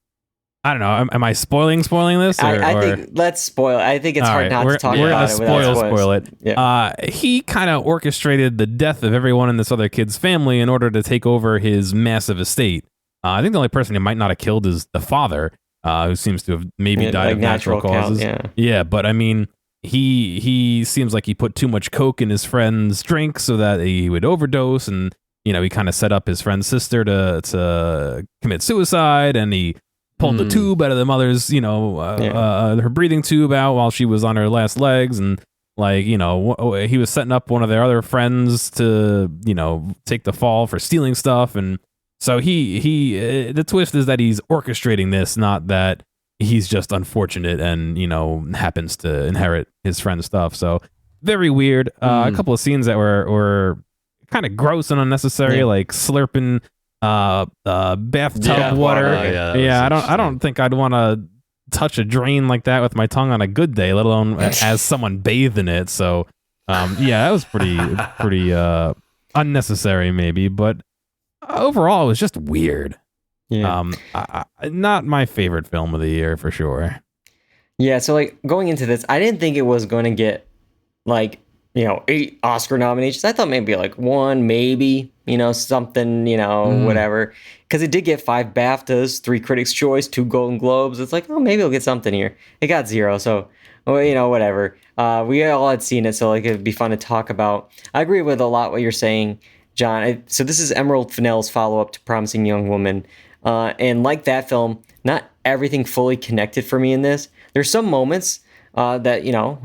S3: I don't know. Am I spoiling this?
S2: I think let's spoil it. I think it's hard not to talk about it without
S3: spoil it.
S2: Yeah.
S3: He kind of orchestrated the death of everyone in this other kid's family in order to take over his massive estate. I think the only person he might not have killed is the father, who seems to have maybe died of natural causes. Yeah, but I mean, he seems like he put too much coke in his friend's drink so that he would overdose, and he kind of set up his friend's sister to commit suicide, and he pulled the tube out of the mother's, her breathing tube out while she was on her last legs, and he was setting up one of their other friends to take the fall for stealing stuff, and so he the twist is that he's orchestrating this, not that he's just unfortunate and happens to inherit his friend's stuff. So very weird. A couple of scenes that were kind of gross and unnecessary, like slurping bathtub water. I don't think I'd want to touch a drain like that with my tongue on a good day, let alone as someone bathed in it. So that was pretty unnecessary maybe, but overall it was just weird. Not my favorite film of the year for sure.
S2: So like going into this, I didn't think it was going to get like 8 Oscar nominations. I thought maybe like 1, maybe, something, whatever. Because it did get 5 BAFTAs, 3 Critics' Choice, 2 Golden Globes. It's like, maybe it'll get something here. It got 0, so, whatever. We all had seen it, so like it'd be fun to talk about. I agree with a lot what you're saying, John. So this is Emerald Fennell's follow-up to Promising Young Woman. And like that film, not everything fully connected for me in this. There's some moments that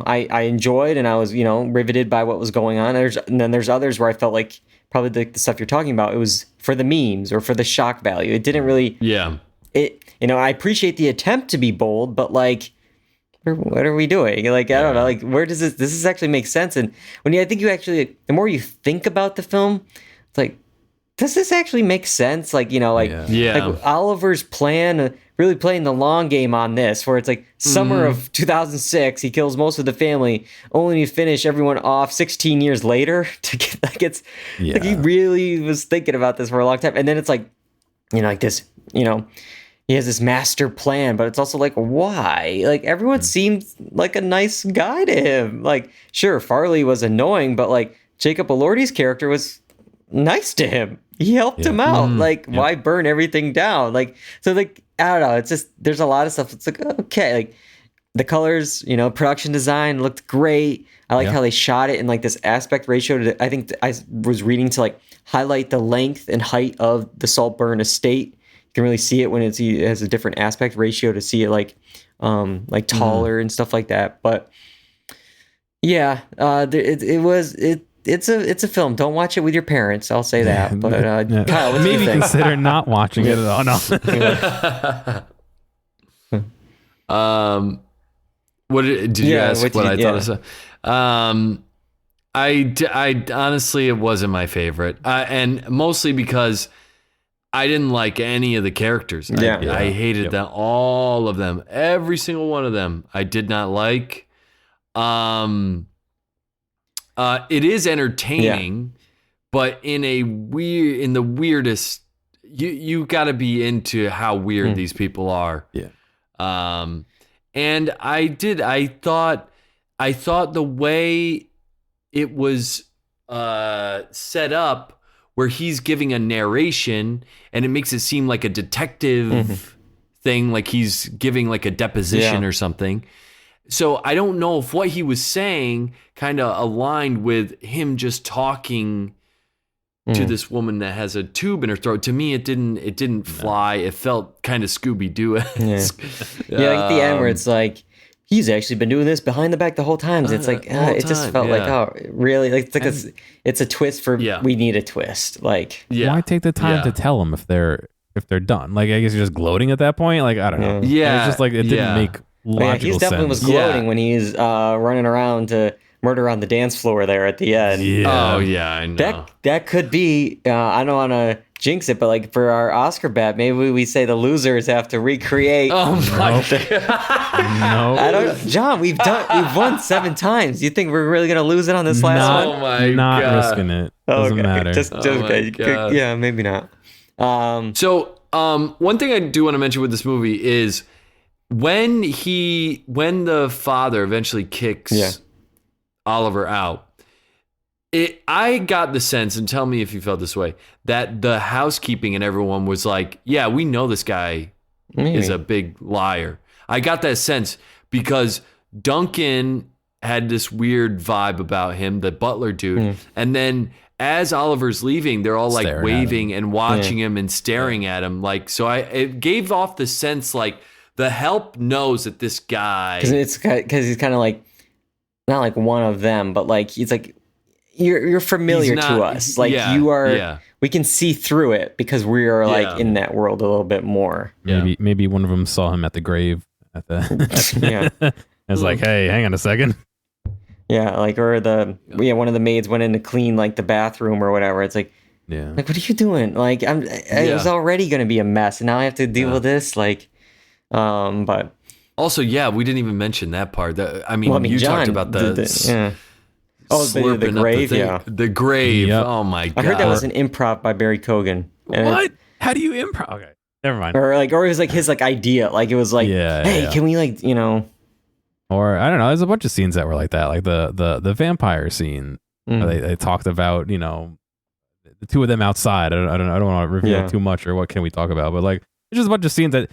S2: I enjoyed, and I was riveted by what was going on. And then there's others where I felt like probably the stuff you're talking about, it was for the memes or for the shock value. It didn't really. Yeah. I appreciate the attempt to be bold, but like, what are we doing? Like, I don't know. Like, where does this actually make sense? And I think you actually, the more you think about the film, it's like, does this actually make sense? Like, like Oliver's plan, really playing the long game on this, where it's like summer of 2006, he kills most of the family, only to finish everyone off 16 years later. To get like like he really was thinking about this for a long time, and then it's like, like this, he has this master plan, but it's also like, why? Like, everyone seemed like a nice guy to him. Like, sure, Farley was annoying, but like Jacob Elordi's character was nice to him. He helped him out. Like, why burn everything down? Like, so like, I don't know. It's just, there's a lot of stuff. It's like, okay, like the colors, production design looked great. I like how they shot it in like this aspect ratio. I think I was reading to like highlight the length and height of the Saltburn estate. You can really see it when it has a different aspect ratio to see it like taller and stuff like that. But yeah, it's a film. Don't watch it with your parents. I'll say that. But Kyle, what do you think?
S3: Maybe consider not watching it at all. No.
S4: What did you ask? What I thought of? I honestly, it wasn't my favorite, and mostly because I didn't like any of the characters. I hated them, all of them, every single one of them. I did not like. It is entertaining, but in the weirdest. You got to be into how weird these people are. Yeah. And I thought the way it was set up, where he's giving a narration and it makes it seem like a detective thing, like he's giving like a deposition or something. So I don't know if what he was saying kind of aligned with him just talking to this woman that has a tube in her throat. To me, it didn't fly. It felt kind of Scooby-Doo-esque.
S2: Like at the end where it's like, he's actually been doing this behind the back the whole time. It's like, it just felt like, oh, really? Like, it's a twist for, we need a twist. Like,
S3: why take the time to tell them if they're done? Like, I guess you're just gloating at that point. Like, I don't know.
S4: Yeah.
S3: It's just like, it didn't make logical
S2: he definitely
S3: sense.
S2: was gloating when he's running around to murder on the dance floor there at the end.
S3: Yeah.
S4: Oh, yeah, I know.
S2: That could be, I don't want to jinx it, but like for our Oscar bet, maybe we say the losers have to recreate.
S4: Oh my God.
S3: No.
S2: I don't, John, we've won 7 times. You think we're really going to lose it on this last one?
S4: Oh my
S3: Not
S4: God.
S3: risking it. Doesn't matter.
S2: Just okay. Yeah, maybe not.
S4: So, one thing I do want to mention with this movie is when the father eventually kicks Oliver out, I got the sense, and tell me if you felt this way, that the housekeeping and everyone was like, yeah, we know this guy is a big liar. I got that sense because Duncan had this weird vibe about him, the butler dude. And then as Oliver's leaving, they're all like
S3: Staring
S4: waving and watching him and staring at him. Like, so it gave off the sense like the help knows that this guy,
S2: because he's kind of like, not like one of them, but like he's like, you're familiar to us. Like you are, we can see through it because we are like in that world a little bit more.
S3: Maybe one of them saw him at the grave at the. It's like, hey, hang on a second.
S2: Yeah, like or one of the maids went in to clean like the bathroom or whatever. It's like, like what are you doing? Like it was already going to be a mess, and now I have to deal with this. Like, but
S4: also, we didn't even mention that part. You
S2: John,
S4: talked about the
S2: the grave,
S4: the grave.
S3: Yep.
S4: Oh my God!
S2: I heard that was an improv by Barry Kogan.
S3: What? How do you improv? Okay, never mind.
S2: Or it was like his like idea. Like it was like, hey, can we like
S3: Or I don't know. There's a bunch of scenes that were like that, like the vampire scene. Where they talked about the two of them outside. I don't want to reveal too much or what can we talk about, but like there's just a bunch of scenes that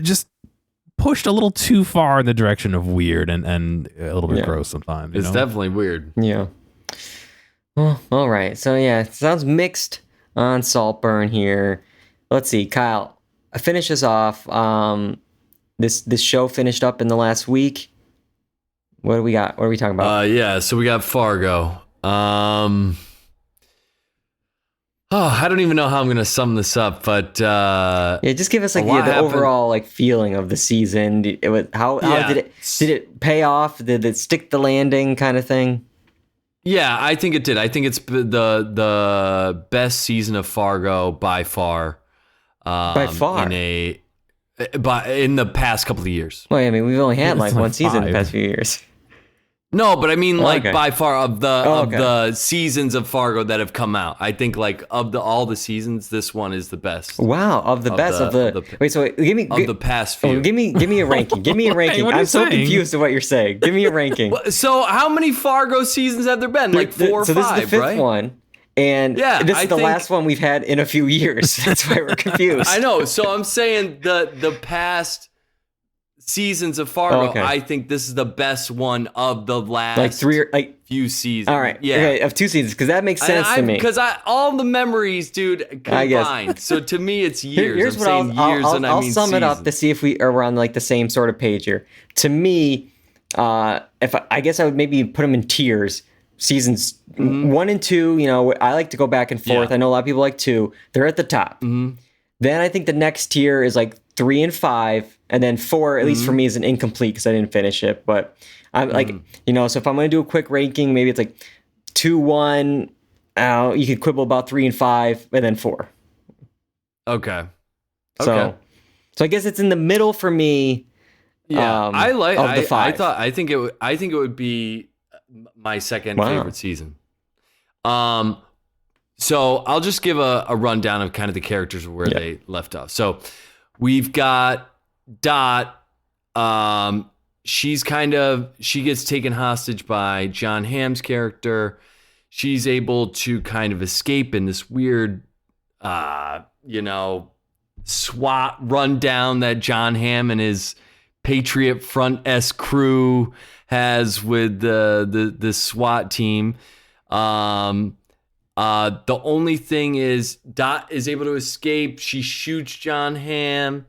S3: just pushed a little too far in the direction of weird and a little bit gross sometimes.
S4: It's definitely weird.
S2: Yeah. Well, all right. So it sounds mixed on Saltburn here. Let's see, Kyle. Finish us off. This show finished up in the last week. What do we got? What are we talking about?
S4: So we got Fargo. I don't even know how I'm going to sum this up, but
S2: just give us like the overall like feeling of the season. How did it pay off? Did it stick the landing kind of thing?
S4: Yeah, I think it did. I think it's the best season of Fargo by far.
S2: By far.
S4: In the past couple of years.
S2: Well, I mean, we've only had like
S3: like
S2: one season in the
S3: 5.
S2: past few years.
S4: No, but I mean, like,
S2: okay.
S4: by far of the
S2: okay.
S4: the seasons of Fargo that have come out, I think like of all the seasons, this one is the best.
S2: Wow, of the best of the wait. So give me
S4: of the past few.
S2: give me a ranking. Give me a ranking.
S3: what are you
S2: I'm so
S3: saying?
S2: confused at what you're saying. Give me a ranking.
S4: So how many Fargo seasons have there been? Like 4 or 5,
S2: So this is the fifth
S4: right?
S2: one, and this is the
S4: think-
S2: last one we've had in a few years. That's why we're confused.
S4: I know. So I'm saying the past seasons of Fargo,
S2: okay.
S4: I think this is the best one of the last
S2: like 3 or like.
S4: few seasons.
S2: All right,
S4: yeah,
S2: okay, of 2 seasons because that makes sense to me.
S4: Because all the memories, dude,
S2: I guess.
S4: combined. So to me, it's years.
S2: Here's
S4: I'm
S2: what
S4: saying years, and I
S2: I'll
S4: mean
S2: sum it up to
S4: seasons.
S2: see if we are on like the same sort of page here. To me, if I guess I would maybe put them in tiers. Seasons 1 and 2, you know, I like to go back and forth.
S4: Yeah.
S2: I know a lot of people like 2. They're at the top. Then I think the next tier is like 3 and 5, and then 4, at least for me, is an incomplete because I didn't finish it. But I'm like, you know, so if I'm going to do a quick ranking, maybe it's like 2, 1. You could quibble about 3 and 5, and then 4.
S4: Okay.
S2: So I guess it's in the middle for me.
S4: Yeah,
S2: I like of the 5.
S4: I think it would be my second favorite season. So I'll just give a rundown of kind of the characters where they left off. So we've got Dot. She gets taken hostage by Jon Hamm's character. She's able to kind of escape in this weird, SWAT rundown that Jon Hamm and his Patriot Front-esque crew has with the SWAT team. The only thing is Dot is able to escape. She shoots Jon Hamm,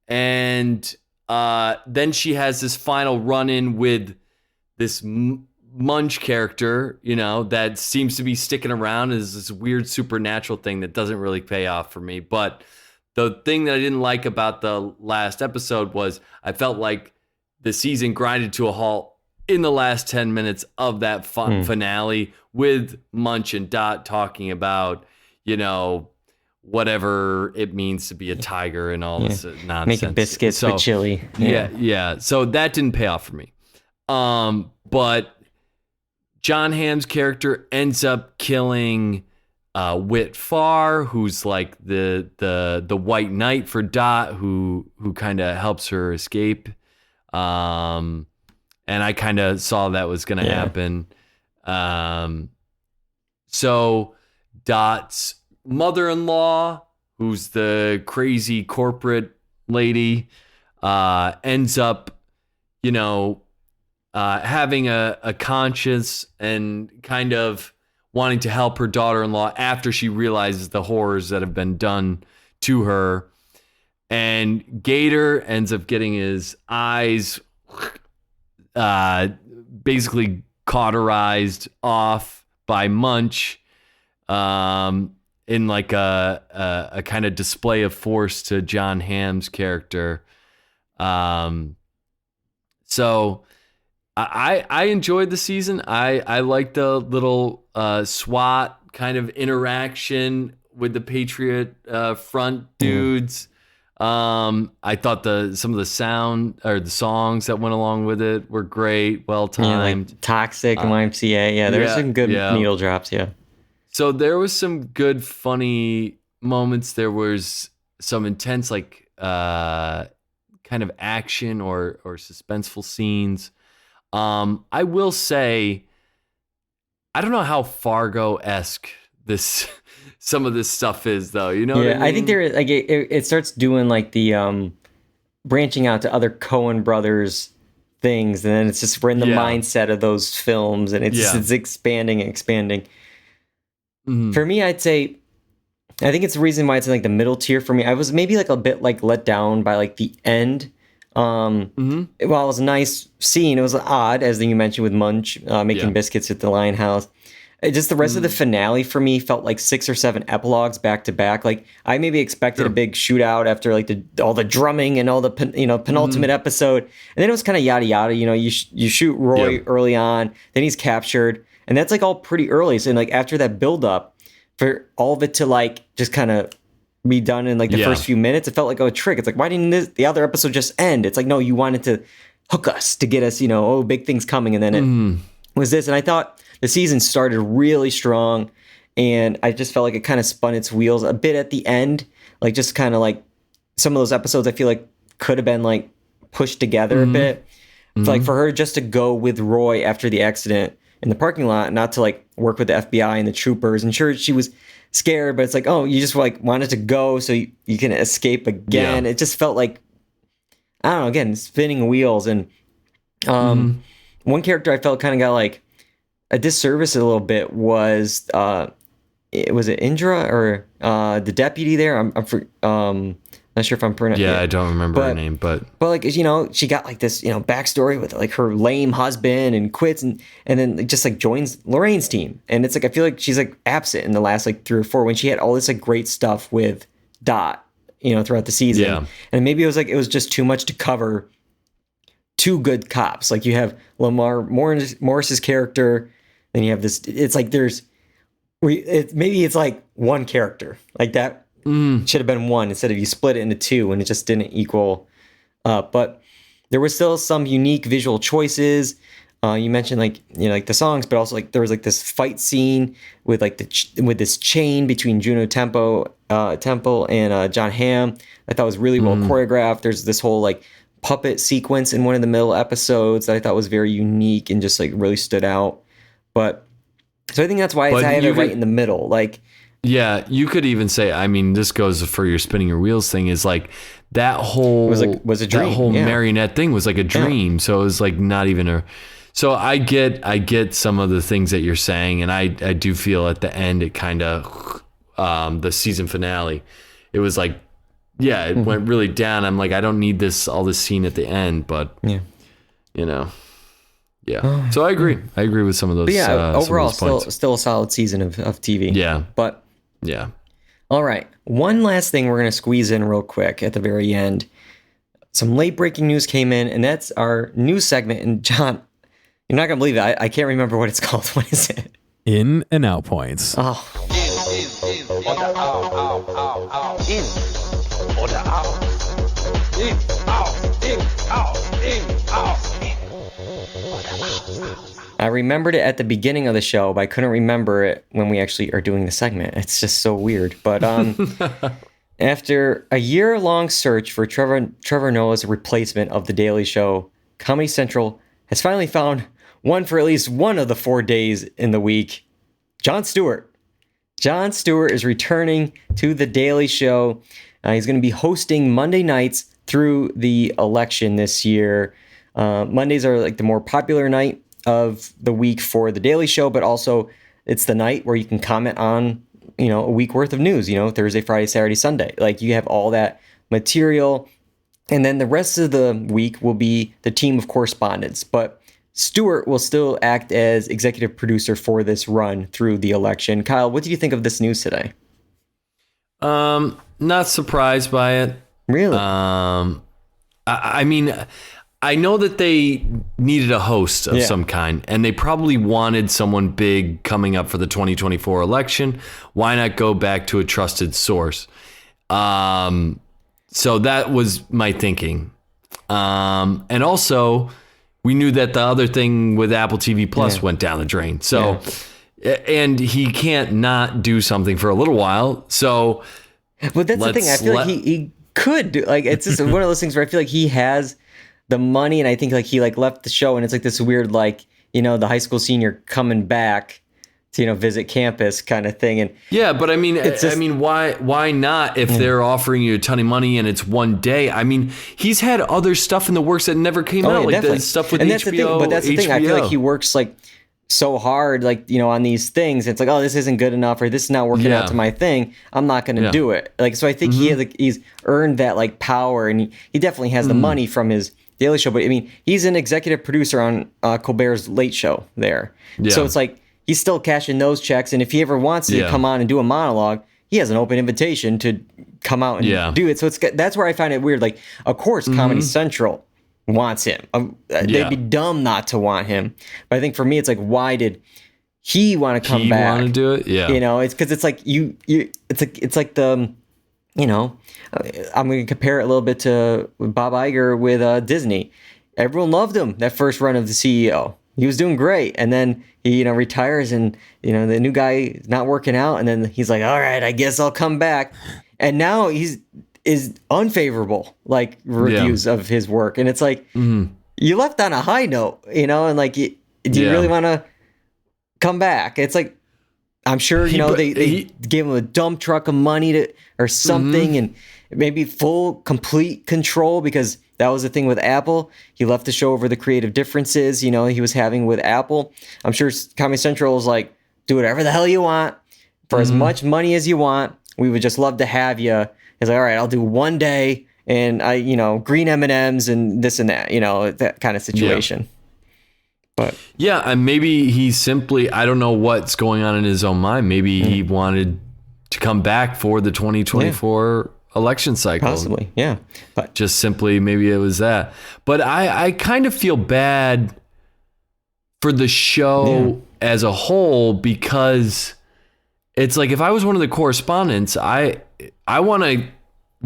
S4: and then she has this final run-in with this Munch character, you know, that seems to be sticking around as this weird supernatural thing that doesn't really pay off for me. But the thing that I didn't like about the last episode was I felt like the season grinded to a halt in the last 10 minutes of that finale with Munch and Dot talking about, you know, whatever it means to be a tiger and all this nonsense.
S2: Making biscuits with chili.
S4: Yeah. So that didn't pay off for me. But Jon Hamm's character ends up killing Whit Farr, who's like the white knight for Dot, who kind of helps her escape. And I kind of saw that was going to happen. So Dot's mother-in-law, who's the crazy corporate lady, ends up, you know, having a conscience and kind of wanting to help her daughter-in-law after she realizes the horrors that have been done to her. And Gator ends up getting his eyes basically cauterized off by Munch in like a kind of display of force to Jon Hamm's character. So I enjoyed the season. I liked the little SWAT kind of interaction with the Patriot Front dudes. I thought some of the sound or the songs that went along with it were great, well timed.
S2: Like Toxic and YMCA. Yeah, there's some good needle drops. Yeah.
S4: So there was some good, funny moments. There was some intense, like kind of action or suspenseful scenes. I will say, I don't know how Fargo-esque some of this stuff is, though. You know what I mean?
S2: I think there like it starts doing like the branching out to other Coen brothers things, and then it's just we're in the mindset of those films, and it's expanding and expanding. Mm-hmm. For me, I'd say I think it's the reason why it's in like the middle tier for me. I was maybe like a bit like let down by like the end. While it was a nice scene, it was odd, as you mentioned, with Munch making biscuits at the Lionhouse. Just the rest of the finale for me felt like 6 or 7 epilogues back to back. Like I maybe expected a big shootout after like all the drumming and all the penultimate episode, and then it was kind of yada yada. You know, you shoot Roy early on, then he's captured, And that's like all pretty early. So like after that build up, for all of it to like just kind of be done in like the first few minutes, it felt like a trick. It's like, why didn't the other episode just end? It's like, no, you wanted to hook us to get us, big things coming. And then it was this. And I thought the season started really strong. And I just felt like it kind of spun its wheels a bit at the end. Like just kind of like some of those episodes I feel like could have been like pushed together a bit. Like for her just to go with Roy after the accident in the parking lot, not to like work with the FBI and the troopers. And sure, she was scared, but it's like, oh, you just like wanted to go so you can escape again. Yeah. It just felt like, I don't know, again, spinning wheels. And one character I felt kind of got like a disservice a little bit was was it Indra or the deputy there? I'm not sure if I'm pronouncing.
S4: Yeah, I don't remember her name, but
S2: like she got like this backstory with like her lame husband and quits and then just like joins Lorraine's team, and it's like I feel like she's like absent in the last like 3 or 4 when she had all this like great stuff with Dot throughout the season. Yeah. And maybe it was just too much to cover 2 good cops. Like you have Lamar Morris's character, then you have this. It's like maybe it's like one character like that. Should have been 1 instead of you split it into 2, and it just didn't equal up. But there was still some unique visual choices. You mentioned like the songs, but also like there was like this fight scene with like with this chain between Juno Temple and John Hamm. I thought was really well choreographed. There's this whole like puppet sequence in one of the middle episodes that I thought was very unique and just like really stood out. But so I think that's why I have it right in the middle. Like.
S4: Yeah, you could even say, I mean, this goes for your spinning your wheels thing, is like that whole
S2: was a dream.
S4: That whole marionette thing was like a dream. Yeah. So it was like not even so I get some of the things that you're saying, and I do feel at the end it kind of the season finale, it was like, yeah, it went really down. I'm like, I don't need all this scene at the end, but yeah. So I agree. I agree with some of those.
S2: But yeah, overall, still a solid season of TV.
S4: Yeah,
S2: but.
S4: Yeah.
S2: All right. One last thing we're going to squeeze in real quick at the very end. Some late breaking news came in, and that's our news segment. And John, you're not going to believe it. I can't remember what it's called. What is it?
S3: In and out points.
S2: Oh.
S8: In oder out. In oder out. In, out, in, out, in, out.
S2: I remembered it at the beginning of the show, but I couldn't remember it when we actually are doing the segment. It's just so weird. But after a year-long search for Trevor Noah's replacement of The Daily Show, Comedy Central has finally found one for at least one of the 4 days in the week. Jon Stewart. Jon Stewart is returning to The Daily Show. He's going to be hosting Monday nights through the election this year. Mondays are like the more popular night of the week for The Daily Show, but also it's the night where you can comment on, a week worth of news, Thursday, Friday, Saturday, Sunday. Like you have all that material. And then the rest of the week will be the team of correspondents. But Stewart will still act as executive producer for this run through the election. Kyle, what do you think of this news today?
S4: Not surprised by it.
S2: Really?
S4: I mean, I know that they needed a host of some kind, and they probably wanted someone big coming up for the 2024 election. Why not go back to a trusted source? So that was my thinking. And also, we knew that the other thing with Apple TV Plus went down the drain. So, and he can't not do something for a little while. So,
S2: but that's the thing. I feel like he could do. Like it's just one of those things where I feel like he has the money, and I think like he like left the show, and it's like this weird like the high school senior coming back to visit campus kind of thing. And
S4: yeah, but I mean, why not if they're offering you a ton of money and it's one day? I mean, he's had other stuff in the works that never came out, like definitely. The stuff with
S2: and
S4: HBO.
S2: That's the thing, but that's the thing. I feel like he works like so hard, like on these things. It's like, oh, this isn't good enough, or this is not working out to my thing. I'm not going to do it. Like, so I think he's earned that like power, and he definitely has the money from his Daily Show. But I mean, he's an executive producer on Colbert's Late Show there. Yeah. So it's like he's still cashing those checks. And if he ever wants to come on and do a monologue, he has an open invitation to come out and do it. So that's where I find it weird. Like, of course, Comedy Central wants him. They'd be dumb not to want him. But I think for me, it's like, why did he want to come back.
S4: He want to do it? Yeah.
S2: You know, it's because it's like it's like the, you know, I'm going to compare it a little bit to Bob Iger with Disney. Everyone loved him that first run of the CEO. He was doing great, and then he, you know, retires, and you know the new guy is not working out, and then he's like, all right, I guess I'll come back, and now is unfavorable like reviews of his work, and it's like you left on a high note, you know, and like do you really want to come back? It's like, I'm sure, you know, they gave him a dump truck of money or something, and maybe full complete control, because that was the thing with Apple. He left the show over the creative differences, you know, he was having with Apple. I'm sure Comedy Central was like, do whatever the hell you want for as much money as you want. We would just love to have you. He's like, all right, I'll do one day, and I, you know, green M&Ms and this and that, you know, that kind of situation. Yeah. But
S4: yeah, and maybe he simply, I don't know what's going on in his own mind. Maybe he wanted to come back for the 2024 election cycle.
S2: Possibly, yeah.
S4: But just simply, maybe it was that. But I kind of feel bad for the show as a whole, because it's like, if I was one of the correspondents, I want to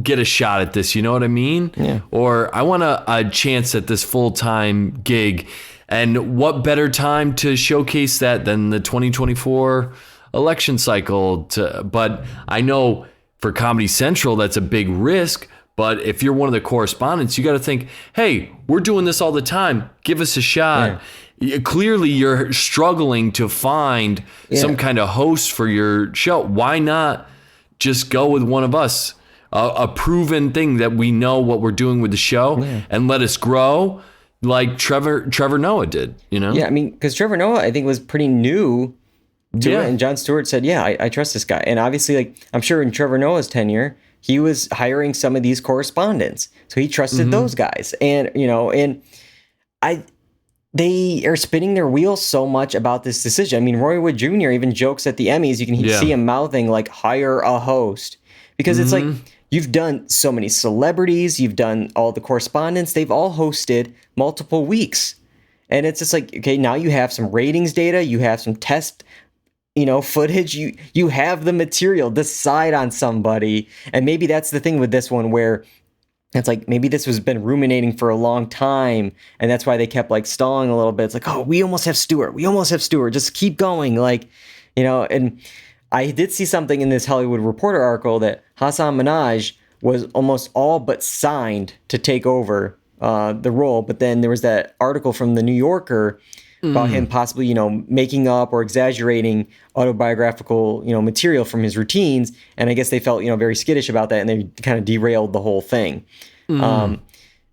S4: get a shot at this, you know what I mean?
S2: Yeah.
S4: Or I want a chance at this full-time gig. And what better time to showcase that than the 2024 election cycle? But I know for Comedy Central, that's a big risk. But if you're one of the correspondents, you got to think, hey, we're doing this all the time. Give us a shot. Yeah. Clearly, you're struggling to find some kind of host for your show. Why not just go with one of us? A proven thing that we know what we're doing with the show, and let us grow like Trevor Noah did, you know?
S2: Yeah, I mean, because Trevor Noah, I think, was pretty new to it, and Jon Stewart said, yeah, I trust this guy. And obviously, like, I'm sure in Trevor Noah's tenure, he was hiring some of these correspondents, so he trusted those guys. And, you know, and they are spinning their wheels so much about this decision. I mean, Roy Wood Jr. even jokes at the Emmys, you can see him mouthing, like, hire a host. Because it's like, you've done so many celebrities, you've done all the correspondents, they've all hosted multiple weeks. And it's just like, okay, now you have some ratings data, you have some test, you know, footage, you have the material, decide on somebody. And maybe that's the thing with this one, where it's like, maybe this has been ruminating for a long time, and that's why they kept like stalling a little bit. It's like, oh, we almost have Stewart, just keep going, like, you know. And I did see something in this Hollywood Reporter article that Hassan Minhaj was almost all but signed to take over the role. But then there was that article from the New Yorker about him possibly, you know, making up or exaggerating autobiographical, you know, material from his routines. And I guess they felt, you know, very skittish about that, and they kind of derailed the whole thing.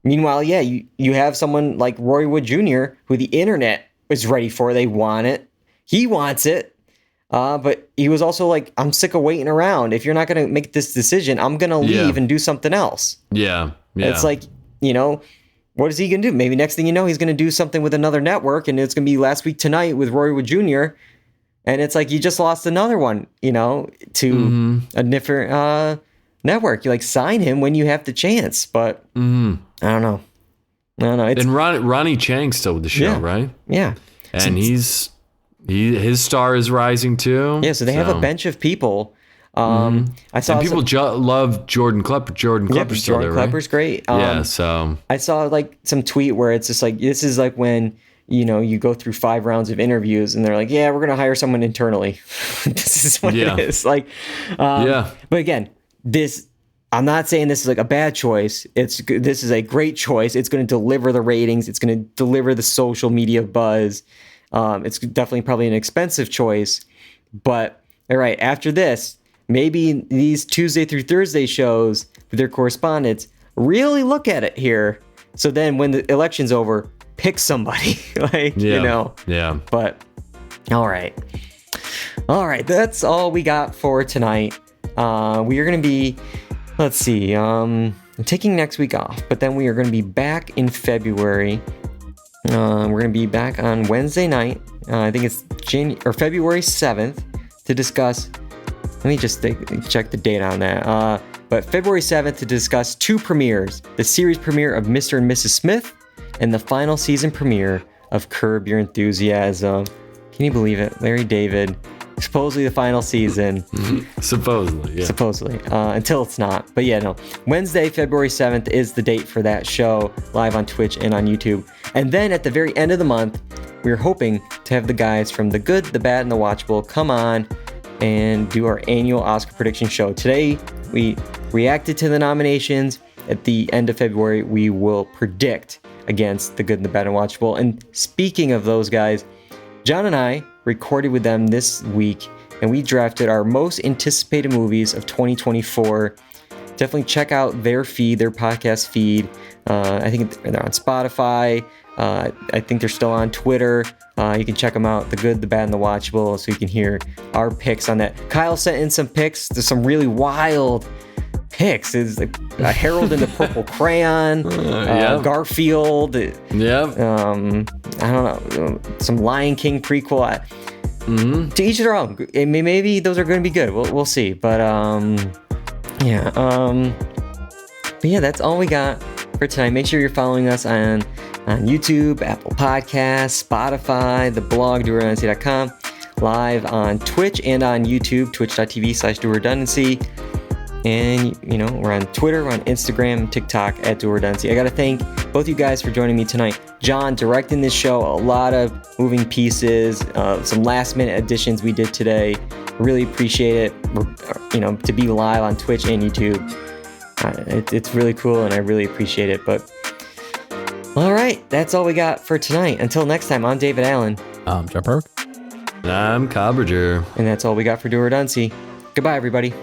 S2: Meanwhile, yeah, you have someone like Roy Wood Jr., who the internet is ready for. They want it. He wants it. But he was also like, I'm sick of waiting around. If you're not going to make this decision, I'm going to leave and do something else.
S4: Yeah.
S2: It's like, you know, what is he going to do? Maybe next thing you know, he's going to do something with another network, and it's going to be Last Week Tonight with Roy Wood Jr. And it's like, you just lost another one, you know, to a different network. You like sign him when you have the chance, but I don't know. It's,
S4: and Ronnie Chang's still with the show, right?
S2: Yeah.
S4: And his star is rising too.
S2: Yeah, so they have a bench of people. I saw,
S4: and people love Jordan Klepper. Jordan Klepper's still there, right?
S2: Jordan Klepper's great.
S4: Yeah, so
S2: I saw like some tweet where it's just like, this is like when, you know, you go through 5 rounds of interviews and they're like, yeah, we're going to hire someone internally. This is what it is. Like, but again, I'm not saying this is like a bad choice. This is a great choice. It's going to deliver the ratings. It's going to deliver the social media buzz. It's definitely probably an expensive choice, but all right, after this, maybe these Tuesday through Thursday shows with their correspondents really look at it here. So then when the election's over, pick somebody, you know.
S4: Yeah.
S2: But all right, that's all we got for tonight. We are going to be, let's see, taking next week off, but then we are going to be back in February. We're going to be back on Wednesday night. I think it's February 7th to discuss. Let me just check the date on that. But February 7th to discuss 2 premieres: the series premiere of Mr. and Mrs. Smith, and the final season premiere of Curb Your Enthusiasm. Can you believe it? Larry David, supposedly the final season.
S4: Supposedly, yeah.
S2: Supposedly, until it's not. But yeah, no. Wednesday, February 7th is the date for that show, live on Twitch and on YouTube. And then at the very end of the month, we're hoping to have the guys from The Good, The Bad, and The Watchable come on and do our annual Oscar prediction show. Today, we reacted to the nominations. At the end of February, we will predict against The Good, The Bad, and Watchable. And speaking of those guys, John and I recorded with them this week, and we drafted our most anticipated movies of 2024. Definitely check out their feed, their podcast feed. I think they're on Spotify. I think they're still on Twitter. You can check them out, The Good, The Bad, and The Watchable, so you can hear our picks on that. Kyle sent in some picks. There's some really wild picks. It's like a Harold in the Purple Crayon, Garfield. I don't know, some Lion King prequel. To each their own. Maybe those are going to be good. We'll see. But yeah, that's all we got for tonight. Make sure you're following us on YouTube, Apple Podcasts, Spotify, the blog, doredundancy.com, live on Twitch and on YouTube, twitch.tv/doredundancy. And, you know, we're on Twitter, we're on Instagram, TikTok at doredundancy. I got to thank both you guys for joining me tonight. John, directing this show, a lot of moving pieces, some last-minute additions we did today. Really appreciate it, you know, to be live on Twitch and YouTube. It's really cool, and I really appreciate it. But, all right, that's all we got for tonight. Until next time, I'm David Allen.
S3: I'm Jeff Perk.
S4: I'm Cobberger.
S2: And that's all we got for Do or Duncy. Goodbye, everybody.